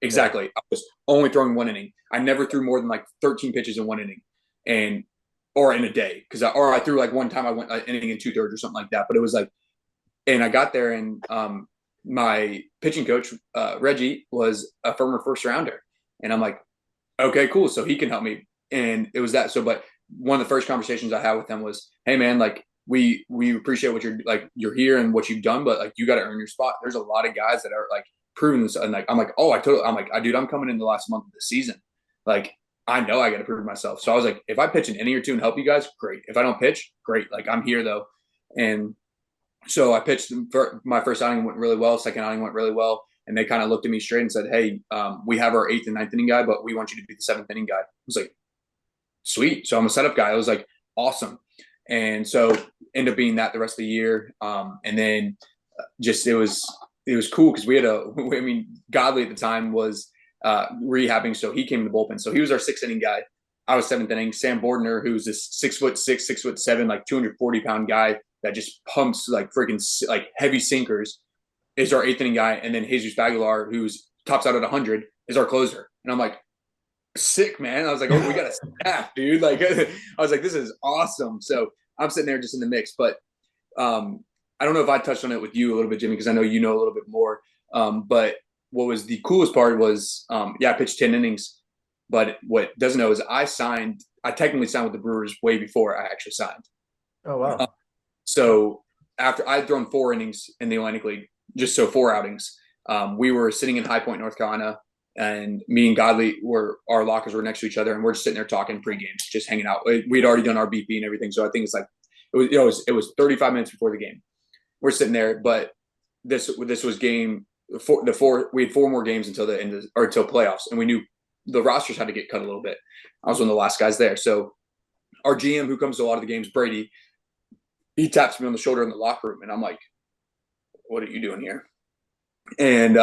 Exactly. Yeah. I was only throwing 1 inning. I never threw more than like 13 pitches in 1 inning, or in a day. Or I threw like one time I went an inning and 2/3 or something like that. But it was like, and I got there, and my pitching coach, Reggie, was a former first rounder. And I'm like, okay, cool. So he can help me. And it was that. So, but one of the first conversations I had with them was, hey man, like we appreciate what you're here and what you've done, but like, you got to earn your spot. There's a lot of guys that are like proven this. And like, I'm like, dude, I'm coming in the last month of the season. Like, I know I got to prove myself. So I was like, if I pitch an inning or two and help you guys, great. If I don't pitch, great. Like, I'm here though. And so I pitched my first outing went really well. Second outing went really well. and they kind of looked at me straight and said, "Hey, we have our 8th and 9th inning guy, but we want you to be the 7th inning guy." I was like, "Sweet." So I'm a setup guy. I was like, "Awesome." And so ended up being that the rest of the year. And then just it was cool because we had Godley at the time was rehabbing, so he came to the bullpen. So he was our 6th inning guy. I was 7th inning. Sam Bordner, who's this 6'6", 6'7", like 240-pound guy that just pumps like freaking like heavy sinkers, is our 8th inning guy. And then Jesus Aguilar, who's tops out at 100, is our closer. And I'm like, sick, man. I was like, oh, we got a staff, dude. Like, I was like, this is awesome. So I'm sitting there just in the mix. But I don't know if I touched on it with you a little bit, Jimmy, because I know you know a little bit more. But what was the coolest part was, I pitched 10 innings. But what doesn't know is I technically signed with the Brewers way before I actually signed. Oh, wow. So after I had thrown 4 innings in the Atlantic League, just so 4 outings, we were sitting in High Point, North Carolina, and me and Godley our lockers were next to each other, and we're just sitting there talking pregame, just hanging out. We'd already done our BP and everything, so I think it's like it was 35 minutes before the game. We're sitting there, but this was game 4. We had 4 more games until the end until playoffs, and we knew the rosters had to get cut a little bit. I was one of the last guys there, so our GM, who comes to a lot of the games, Brady, he taps me on the shoulder in the locker room, and I'm like, "What are you doing here?" And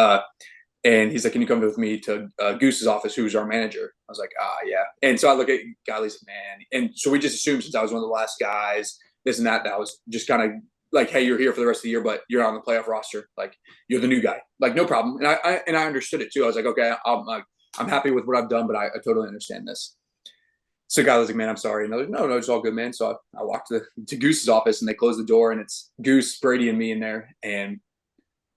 he's like, "Can you come with me to Goose's office, who's our manager?" I was like, yeah. And so I look at Godley's man. And so we just assumed, since I was one of the last guys, this and that was just kind of like, "Hey, you're here for the rest of the year, but you're on the playoff roster. Like, you're the new guy. Like, no problem." And I understood it too. I was like, "Okay, I'm happy with what I've done, but I totally understand this." So Godley's like, "Man, I'm sorry." And I was like, no, it's all good, man. So I walked to Goose's office, and they closed the door, and it's Goose, Brady, and me in there. And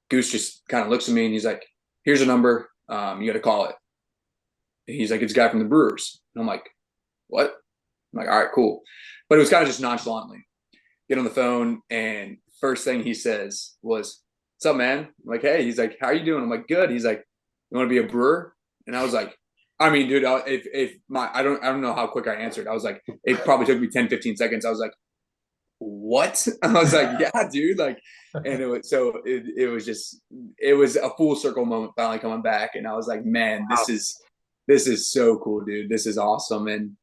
Goose just kind of looks at me, and he's like, "Here's a number. You got to call it." And he's like, "It's a guy from the Brewers." And I'm like, "What?" I'm like, "All right, cool." But it was kind of just nonchalantly. Get on the phone, and first thing he says was, "What's up, man?" I'm like, "Hey." He's like, "How are you doing?" I'm like, "Good." He's like, "You want to be a Brewer?" And I was like, I mean, dude, I don't know how quick I answered. I was like, it probably took me 10, 15 seconds. I was like, "What?" I was like, "Yeah, dude." Like, and it was a full circle moment finally coming back. And I was like, "Man, this is so cool, dude. This is awesome." And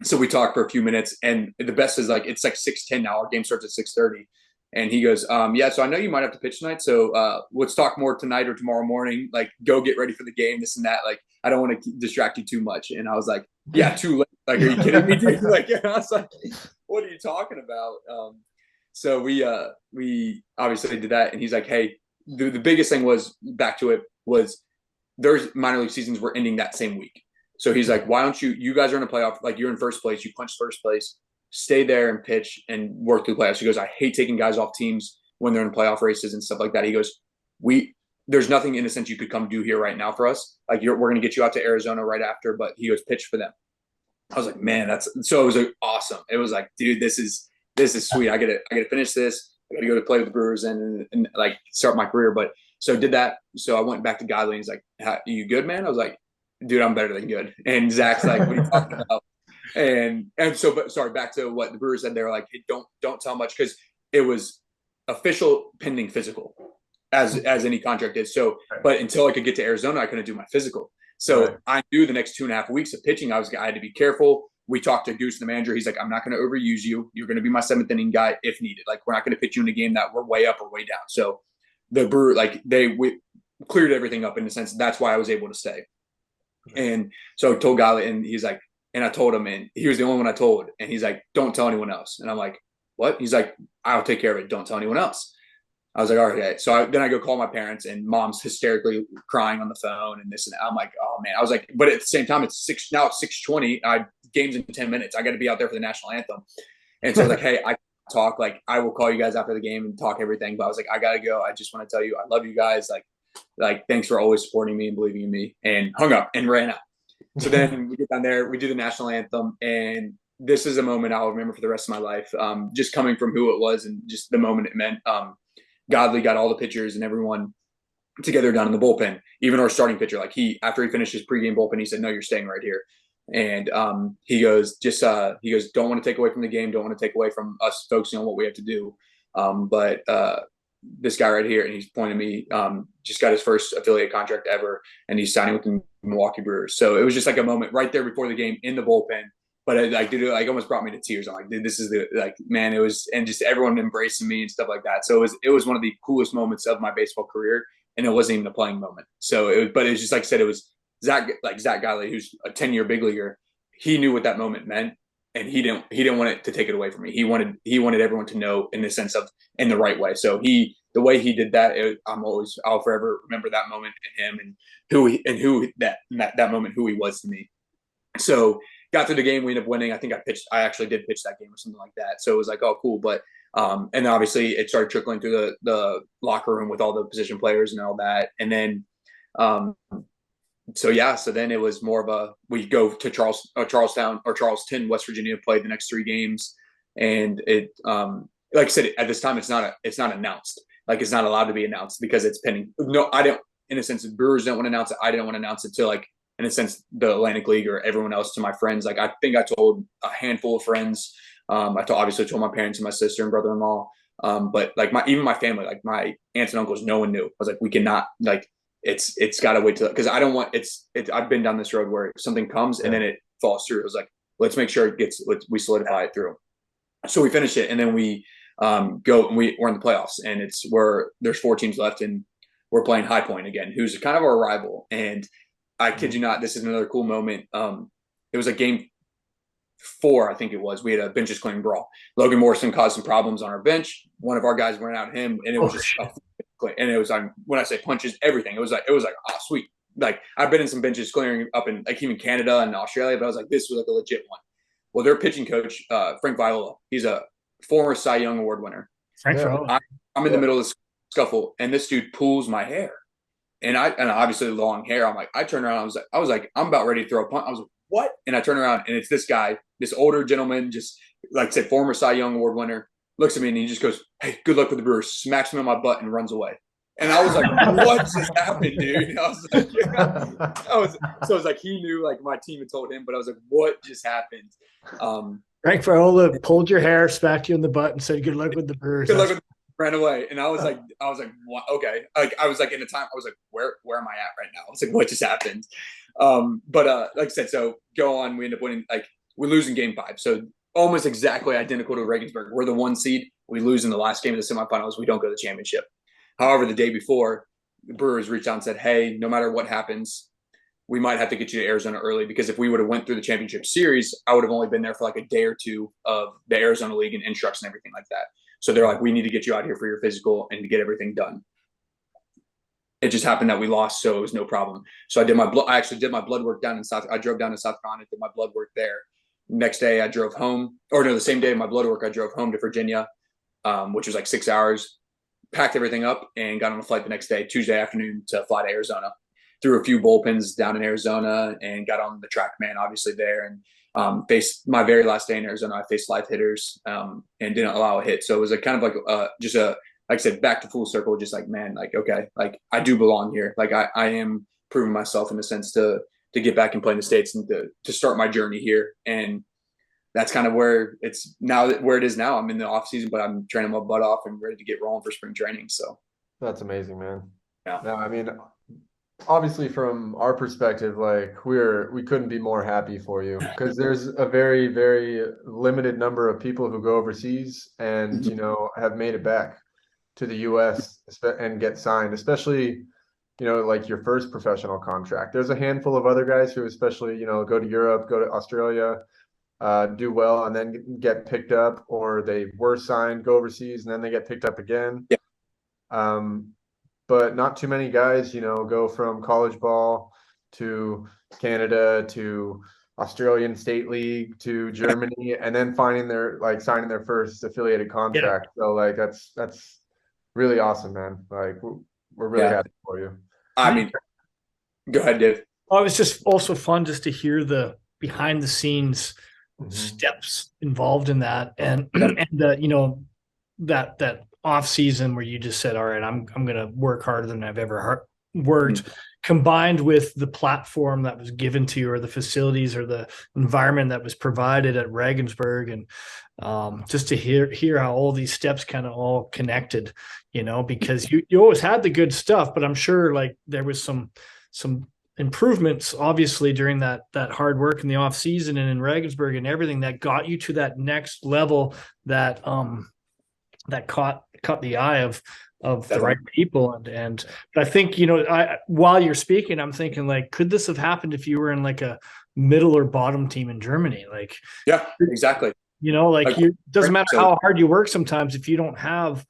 so we talked for a few minutes, and the best is like, it's like 6:10 now. Our game starts at 6:30. And he goes, "Yeah, so I know you might have to pitch tonight. So let's talk more tonight or tomorrow morning. Like, go get ready for the game, this and that. Like, I don't want to distract you too much." And I was like, "Yeah, too late. Like, are you kidding me, dude?" Like, I was like, "What are you talking about?" So we obviously did that. And he's like, "Hey," the biggest thing was, back to it, was there's minor league seasons were ending that same week. So he's like, "Why don't you guys are in a playoff, like, you're in first place, you punch first place, stay there and pitch and work through the playoffs." He goes, "I hate taking guys off teams when they're in playoff races and stuff like that." He goes, "There's nothing in a sense you could come do here right now for us. Like, we're going to get you out to Arizona right after," but he goes, "Pitch for them." I was like, "Man, so it was like awesome." It was like, dude, this is sweet. I got to finish this. I got to go to play with the Brewers and like start my career. But so did that. So I went back to Godley, and he's like, "Are you good, man?" I was like, "Dude, I'm better than good." And Zach's like, "What are you talking about?" And so, but sorry, back to what the Brewers said. They're like, "Hey, don't tell much," because it was official pending physical, as any contract is. So, but until I could get to Arizona, I couldn't do my physical. So I knew the next 2.5 weeks of pitching, I had to be careful. We talked to Goose, the manager. He's like, "I'm not going to overuse you. You're going to be my 7th inning guy if needed. Like, we're not going to pitch you in a game that we're way up or way down." So the Brewer, like, we cleared everything up in a sense. That's why I was able to stay. And so I told Godley, and he's like, and I told him, and he was the only one I told. And he's like, "Don't tell anyone else." And I'm like, "What?" He's like, "I'll take care of it. Don't tell anyone else." I was like, "All right." So then I go call my parents, and mom's hysterically crying on the phone and this and that. I'm like, "Oh man." I was like, but at the same time, it's 6:20. Game's in 10 minutes. I got to be out there for the national anthem. And so I was like, "Hey, I talk, like, I will call you guys after the game and talk everything." But I was like, "I got to go. I just want to tell you, I love you guys. Like, thanks for always supporting me and believing in me," and hung up and ran out. So then we get down there, we do the national anthem, and this is a moment I'll remember for the rest of my life. Just coming from who it was and just the moment it meant. Godley got all the pitchers and everyone together down in the bullpen, even our starting pitcher. Like, after he finished his pregame bullpen, he said, "No, you're staying right here." And he goes, "Don't want to take away from the game. Don't want to take away from us focusing on what we have to do. But this guy right here, and he's pointing me, just got his first affiliate contract ever, and he's signing with the Milwaukee Brewers. So it was just like a moment right there before the game in the bullpen. But it, like, dude, it like almost brought me to tears. I'm like, dude, this is the like, man, it was, and just everyone embracing me and stuff like that. So it was one of the coolest moments of my baseball career, and it wasn't even a playing moment. So but it was just like I said, it was Zach Geiley, who's a 10-year big leaguer. He knew what that moment meant, and he didn't want it to take it away from me. He wanted everyone to know in the sense of in the right way. So the way he did that, I'll forever remember that moment and him and who that moment, who he was to me. So got through the game, we ended up winning. I think I actually did pitch that game or something like that. So it was like, oh, cool. But and obviously it started trickling through the locker room with all the position players and all that. And then so then it was more of we go to Charlestown or Charleston, West Virginia, play the next 3 games. And it like I said, at this time it's not announced. Like, it's not allowed to be announced because it's pending. No, I don't, in a sense, the Brewers don't want to announce it. I didn't want to announce it to, like, in a sense, the Atlantic League or everyone else, to my friends. Like, I think I told a handful of friends. Obviously told my parents and my sister and brother-in-law. But like even my family, like my aunts and uncles, no one knew. I was like, we cannot, like, it's got to wait till, because I don't want I've been down this road where something comes and then it falls through. It was like, let's make sure we solidify it through. So we finish it, and then we go and we're in the playoffs, and it's where there's 4 teams left, and we're playing High Point again, who's kind of our rival. And I kid you not, this is another cool moment. It was like game 4, I think it was. We had a benches clearing brawl. Logan Morrison caused some problems on our bench. One of our guys ran out at him, and it was and it was like, when I say punches, everything. It was like, oh, sweet. Like, I've been in some benches clearing up in like even Canada and Australia, but I was like, this was like a legit one. Well, their pitching coach, Frank Viola, he's a former Cy Young Award winner. I'm in the middle of the scuffle, and this dude pulls my hair, and obviously long hair. I'm like, I turned around, I was like, I'm about ready to throw a punt. I was like, what? And I turn around, and it's this guy, this older gentleman, just like I said, former Cy Young Award winner, looks at me and he just goes, "Hey, good luck with the Brewers," smacks me on my butt and runs away. And I was like, what just happened, dude? And I was like, so it was like, he knew, like, my team had told him, but I was like, what just happened? Frank Viola pulled your hair, smacked you in the butt, and said, "Good luck with the Brewers." Good luck with ran away. And I was like, what? Okay. Like, I was like, in the time, I was like, where am I at right now? I was like, what just happened? But like I said, so go on, we end up winning, like, we lose in game 5. So almost exactly identical to Regensburg. We're the 1 seed. We lose in the last game of the semifinals. We don't go to the championship. However, the day before, the Brewers reached out and said, hey, no matter what happens, we might have to get you to Arizona early, because if we would have went through the championship series, I would have only been there for like a day or 2 of the Arizona League and instructs and everything like that. So they're like, we need to get you out here for your physical and to get everything done. It just happened that we lost, so it was no problem. So I actually did my blood work down in I drove down to South Carolina, did my blood work there. Next day I drove home, the same day of my blood work, I drove home to Virginia, which was like 6 hours. Packed everything up and got on a flight the next day, Tuesday afternoon, to fly to Arizona. Threw a few bullpens down in Arizona and got on the track man, obviously, there. And faced my very last day in Arizona. I faced live hitters and didn't allow a hit. So it was a kind of like just like I said, back to full circle, just like, man, like, okay, like, I do belong here. Like, I am proving myself in a sense to get back and play in the States and to start my journey here. And that's kind of where it is now. I'm in the off season, but I'm training my butt off and ready to get rolling for spring training. So that's amazing, man. Yeah. No, I mean, obviously from our perspective, like, we couldn't be more happy for you, because there's a very, very limited number of people who go overseas and, have made it back to the US and get signed, especially, like your first professional contract. There's a handful of other guys who especially, go to Europe, go to Australia, do well, and then get picked up, or they were signed, go overseas, and then they get picked up again. Yeah. But not too many guys, go from college ball to Canada to Australian State League to Germany, and then signing their first affiliated contract. Yeah. So like that's really awesome, man. Like, we're really happy for you. I mean, go ahead, Dave. Well, it was just also fun just to hear the behind the scenes steps involved in that, and that off season where you just said, all right, I'm going to work harder than I've ever worked. combined with the platform that was given to you, or the facilities or the environment that was provided at Regensburg, and just to hear how all these steps kind of all connected, because you always had the good stuff, but I'm sure like there was some improvements obviously during that hard work in the off season and in Regensburg and everything that got you to that next level that caught the eye of the right people. And I think, while you're speaking, I'm thinking like, could this have happened if you were in like a middle or bottom team in Germany? Like, yeah, exactly. It doesn't matter how hard you work sometimes if you don't have,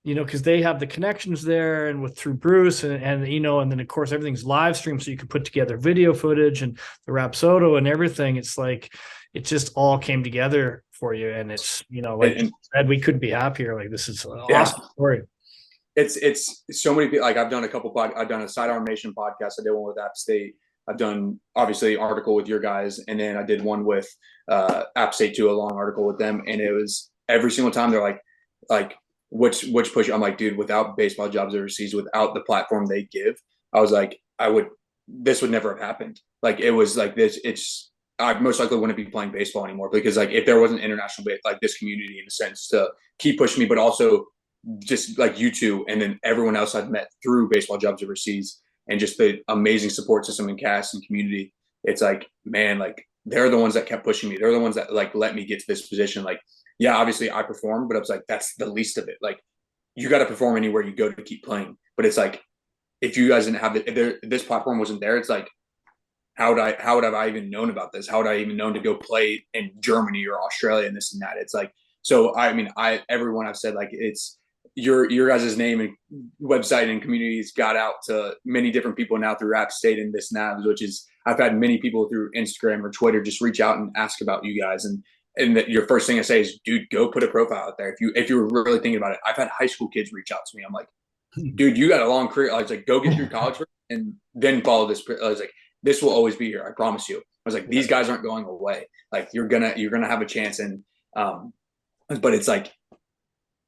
because they have the connections there and through Bruce and then of course everything's live streamed, so you can put together video footage and the Rapsodo and everything. It's like it just all came together for you, and it's like you said, we couldn't be happier. Like, this is an awesome story. It's so many people. Like, I've done I've done a Sidearm Nation podcast. I did one with App State. I've done obviously an article with your guys, and then I did one with App State too, a long article with them. And it was every single time they're like which push. I'm like, dude, without baseball jobs overseas, without the platform they give, I was like, this would never have happened. Like, it was like this. I most likely wouldn't be playing baseball anymore, because like if there wasn't international like this community in a sense to keep pushing me, but also just like you two and then everyone else I've met through baseball jobs overseas, and just the amazing support system and cast and community. It's like, man, like they're the ones that kept pushing me. They're the ones that like let me get to this position. Like, yeah, obviously I performed, but I was like, that's the least of it. Like, you got to perform anywhere you go to keep playing. But it's like, if you guys didn't have if this platform wasn't there, it's like, how would I even known about this? How would I even known to go play in Germany or Australia and this and that? It's like, so I mean, everyone I've said, like, it's your guys' name and website and communities got out to many different people now through App State and this and that, which is, I've had many people through Instagram or Twitter just reach out and ask about you guys. And that your first thing I say is, dude, go put a profile out there. If you were really thinking about it. I've had high school kids reach out to me. I'm like, dude, you got a long career. I was like, go get through college and then follow this. I was like, this will always be here. I promise you. I was like, these guys aren't going away. Like, you're gonna have a chance. And but it's like,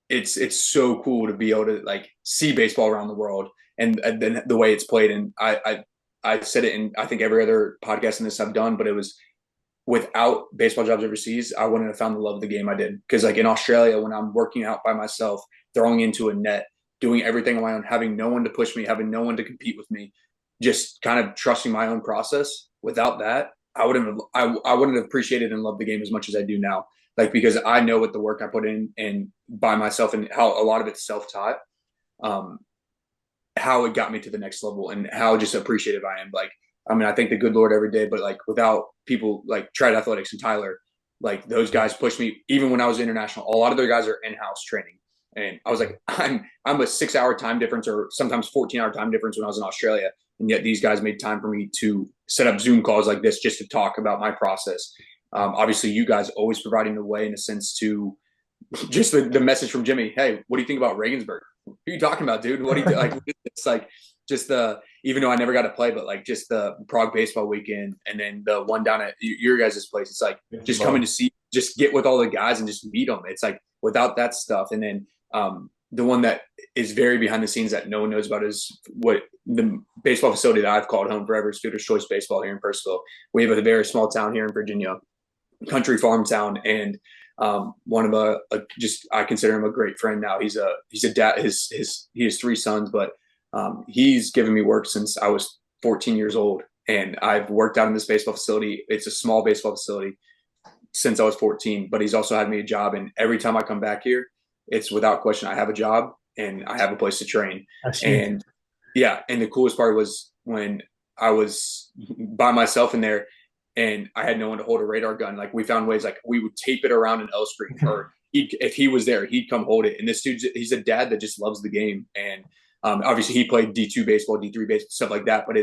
it's so cool to be able to like see baseball around the world and then the way it's played. And I said it in I think every other podcast in this I've done, but it was, without baseball jobs overseas, I wouldn't have found the love of the game I did. Because like in Australia, when I'm working out by myself, throwing into a net, doing everything on my own, having no one to push me, having no one to compete with me, just kind of trusting my own process. Without that, I wouldn't have appreciated and loved the game as much as I do now. Like, because I know what the work I put in and by myself, and how a lot of it's self-taught, how it got me to the next level and how just appreciative I am. Like, I mean, I thank the good Lord every day, but like without people like Triad Athletics and Tyler, like those guys pushed me. Even when I was international, a lot of their guys are in-house training. And I was like, I'm a 6-hour time difference, or sometimes 14-hour time difference when I was in Australia. And yet these guys made time for me to set up Zoom calls like this just to talk about my process. Obviously, you guys always providing the way in a sense to just the message from Jimmy. Hey, what do you think about Regensburg? Who are you talking about, dude? What do you like? It's like just even though I never got to play, but like just the Prague baseball weekend and then the one down at your guys' place. It's like just coming to see, just get with all the guys and just meet them. It's like without that stuff. And then the one that is very behind the scenes that no one knows about is what the baseball facility that I've called home forever is Fielder's Choice Baseball here in Purcellville. We have a very small town here in Virginia, country farm town, and one of just I consider him a great friend now. He's a dad. He has 3 sons, but he's given me work since I was 14 years old, and I've worked out in this baseball facility. It's a small baseball facility since I was 14, but he's also had me a job, and every time I come back here, it's without question I have a job and I have a place to train. And yeah, and the coolest part was when I was by myself in there and I had no one to hold a radar gun. Like, we found ways, like we would tape it around an L screen, or if he was there, he'd come hold it. And this dude, he's a dad that just loves the game. And obviously he played D2 baseball, D3 baseball, stuff like that, but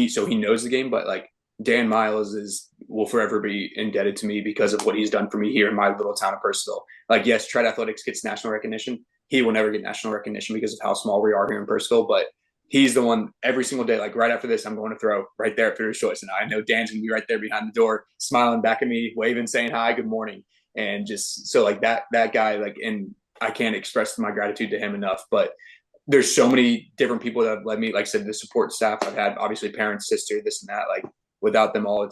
so he knows the game. But like Dan Miles will forever be indebted to me because of what he's done for me here in my little town of Purcellville. Like, yes, Triad Athletics gets national recognition. He will never get national recognition because of how small we are here in Purcellville, but he's the one every single day. Like, right after this, I'm going to throw right there at Fielder's Choice. And I know Dan's going to be right there behind the door, smiling back at me, waving, saying hi, good morning. And just so like that guy, like, and I can't express my gratitude to him enough. But there's so many different people that have led me. Like I said, the support staff I've had, obviously parents, sister, this and that. Like without them all,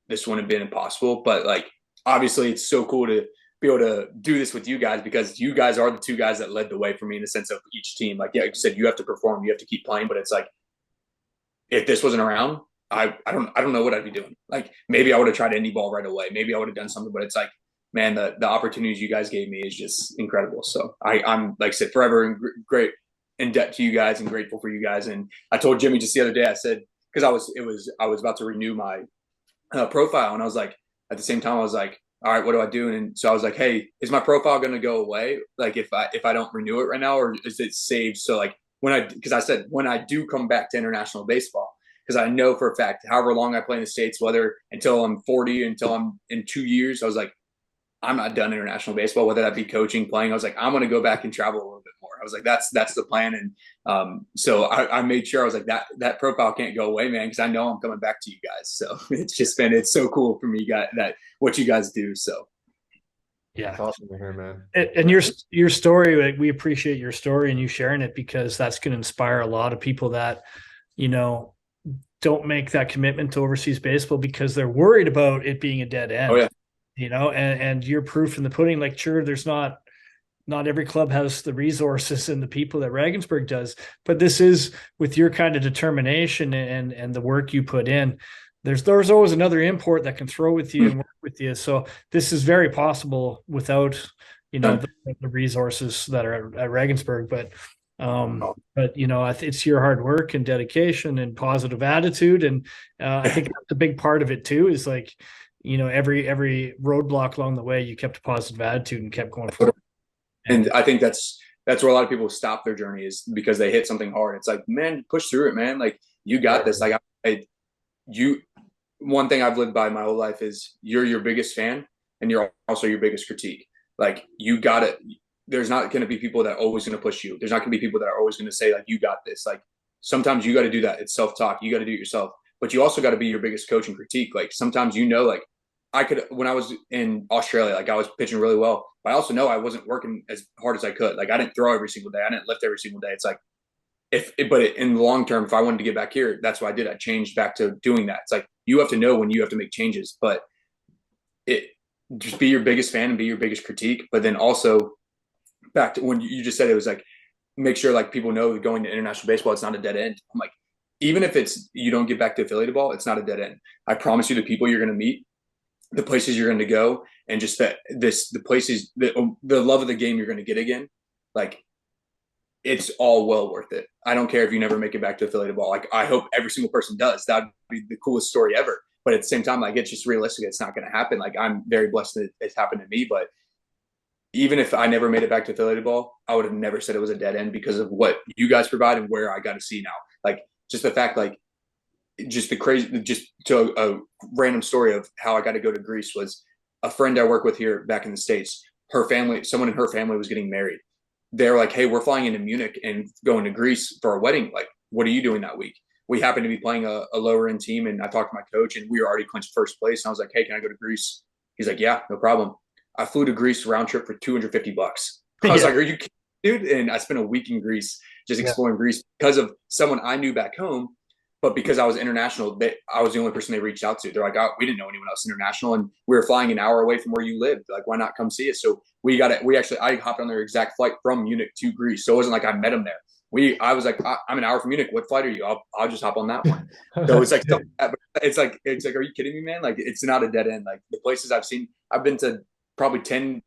this wouldn't have been impossible. But like obviously, it's so cool to be able to do this with you guys because you guys are the two guys that led the way for me in the sense of each team. Like yeah, like you said, you have to perform, you have to keep playing. But it's like if this wasn't around, I don't know what I'd be doing. Like maybe I would have tried indie ball right away. Maybe I would have done something. But it's like, man, the opportunities you guys gave me is just incredible. So I'm like I said, forever great in debt to you guys and grateful for you guys. And I told Jimmy just the other day, I said, because I was about to renew my profile, and I was like, at the same time, I was like, all right, what do I do? And so I was like, hey, is my profile going to go away? Like if I don't renew it right now, or is it saved? So like because I said, when I do come back to international baseball, because I know for a fact, however long I play in the States, whether until I'm 40, until I'm in 2 years, I was like, I'm not done international baseball, whether that be coaching, playing. I was like, I'm going to go back and travel a little bit more. I was like, that's the plan. And so I made sure I was like, that profile can't go away, man, because I know I'm coming back to you guys. So it's so cool for me, guys, that what you guys do. So yeah, it's awesome to hear, man. And your story, like, we appreciate your story and you sharing it, because that's going to inspire a lot of people that, don't make that commitment to overseas baseball because they're worried about it being a dead end. Oh yeah. And you're proof in the pudding. Like, sure, there's not every club has the resources and the people that Regensburg does, but this is with your kind of determination and the work you put in. There's always another import that can throw with you and work with you. So this is very possible without, the resources that are at Regensburg. But it's your hard work and dedication and positive attitude. And I think that's a big part of it too, is like, every roadblock along the way, you kept a positive attitude and kept going forward. And I think that's where a lot of people stop their journey, is because they hit something hard. It's like, man, push through it, man. Like you got this. Like one thing I've lived by my whole life is you're your biggest fan and you're also your biggest critique. Like you got it. There's not going to be people that are always going to push you. There's not going to be people that are always going to say like, you got this. Like sometimes you got to do that. It's self-talk. You got to do it yourself, but you also got to be your biggest coach and critique. Like sometimes, like, when I was in Australia, like I was pitching really well, but I also know I wasn't working as hard as I could. Like I didn't throw every single day. I didn't lift every single day. It's like, in the long term, if I wanted to get back here, that's what I did. I changed back to doing that. It's like, you have to know when you have to make changes, but just be your biggest fan and be your biggest critique. But then also back to when you just said, it was like, make sure like people know going to international baseball, it's not a dead end. I'm like, even if you don't get back to affiliated ball, it's not a dead end. I promise you, the people you're going to meet, the places you're going to go, and just the places, the love of the game you're going to get again, like it's all well worth it. I don't care if you never make it back to affiliated ball. Like I hope every single person does. That'd be the coolest story ever. But at the same time, like it's just realistic. It's not going to happen. Like I'm very blessed that it's happened to me. But even if I never made it back to affiliated ball, I would have never said it was a dead end because of what you guys provide and where I got to see now. Like just the fact, like just to a random story of how I got to go to Greece was a friend I work with here back in the States. Someone in her family was getting married. They're like, hey, we're flying into Munich and going to Greece for a wedding. Like, what are you doing that week? We happened to be playing a lower end team, and I talked to my coach, and we were already clinched first place. And I was like, hey, can I go to Greece? He's like, yeah, no problem. I flew to Greece round trip for $250. I was like, are you kidding, dude? And I spent a week in Greece just exploring Greece because of someone I knew back home. But because I was international, I was the only person they reached out to. They're like, oh, we didn't know anyone else international, and we were flying an hour away from where you lived. Like, why not come see us? So I hopped on their exact flight from Munich to Greece. So it wasn't like I met them there. I was like, I'm an hour from Munich. What flight are you? I'll just hop on that one. So it's like, it's like, are you kidding me, man? Like, it's not a dead end. Like the places I've seen, I've been to probably 10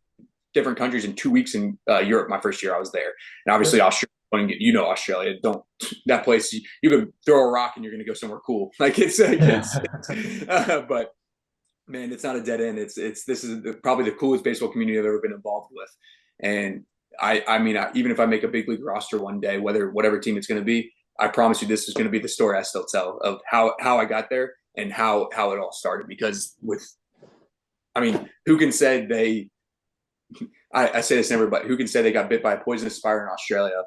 different countries in 2 weeks in Europe. My first year I was there, and obviously Australia. Australia, that place, you can throw a rock and you're going to go somewhere cool. Like but man, it's not a dead end. This is probably the coolest baseball community I've ever been involved with. And I mean, even if I make a big league roster one day, whatever team it's going to be, I promise you, this is going to be the story I still tell of how I got there and how it all started. Because who can say I say this to everybody, who can say they got bit by a poisonous spider in Australia?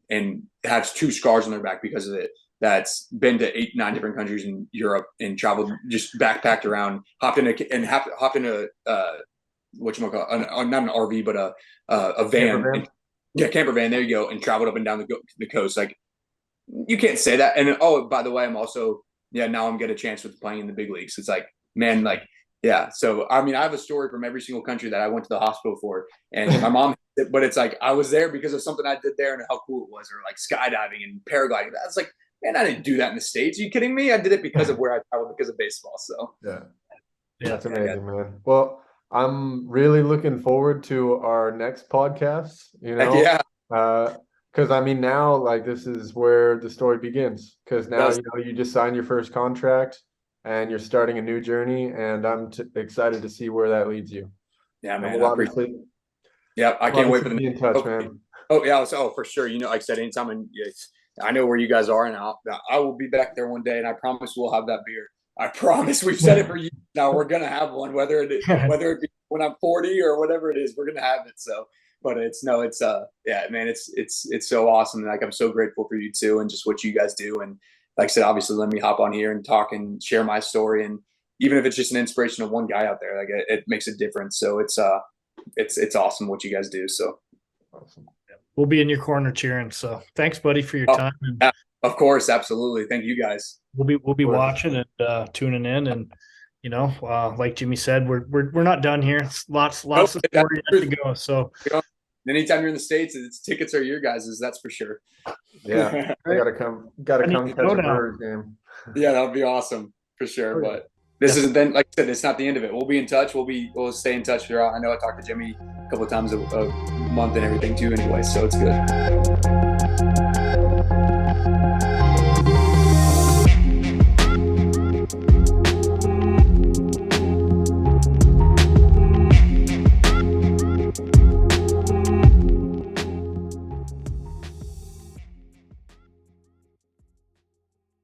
And has 2 scars on their back because of it. That's been to 8-9 different countries in Europe and traveled, just backpacked around, hopped in not an RV, but a van, Yeah, camper van. There you go. And traveled up and down the coast. Like, you can't say that. And by the way, I'm also now I'm getting a chance with playing in the big leagues. It's like, man, like, yeah. So I mean, I have a story from every single country that I went to the hospital for, and my mom. But it's like I was there because of something I did there and how cool it was, or like skydiving and paragliding. That's like, man, I didn't do that in the States. Are you kidding me? I did it because of where I traveled, because of baseball. So yeah, that's amazing, man. Well, I'm really looking forward to our next podcast. yeah. Because I mean, now like this is where the story begins. Because now you just signed your first contract and you're starting a new journey, and I'm excited to see where that leads you. Yeah, man. We'll obviously, I can't wait for be in touch, man. Oh yeah, for sure. Like I said, anytime, and I know where you guys are, and I will be back there one day, and I promise we'll have that beer. I promise. We've said it for years now. We're gonna have one, whether it be when I'm 40 or whatever it is. We're gonna have it. So, but man, it's so awesome. Like, I'm so grateful for you too, and just what you guys do. And like I said, obviously, let me hop on here and talk and share my story, and even if it's just an inspiration of one guy out there, like it makes a difference. So it's awesome what you guys do. So awesome. We'll be in your corner cheering. So thanks, buddy, for your time. Yeah, of course, absolutely. Thank you guys. We'll be watching and tuning in, and like Jimmy said, we're not done here. It's lots of story to go. So anytime you're in the States, tickets are your guys's. That's for sure. Yeah, I gotta come catch a Brewers game. Yeah, that would be awesome for sure. But this isn't then, like I said, it's not the end of it. We'll be in touch. We'll stay in touch throughout. I know I talked to Jimmy a couple of times a month and everything too. Anyway, so it's good.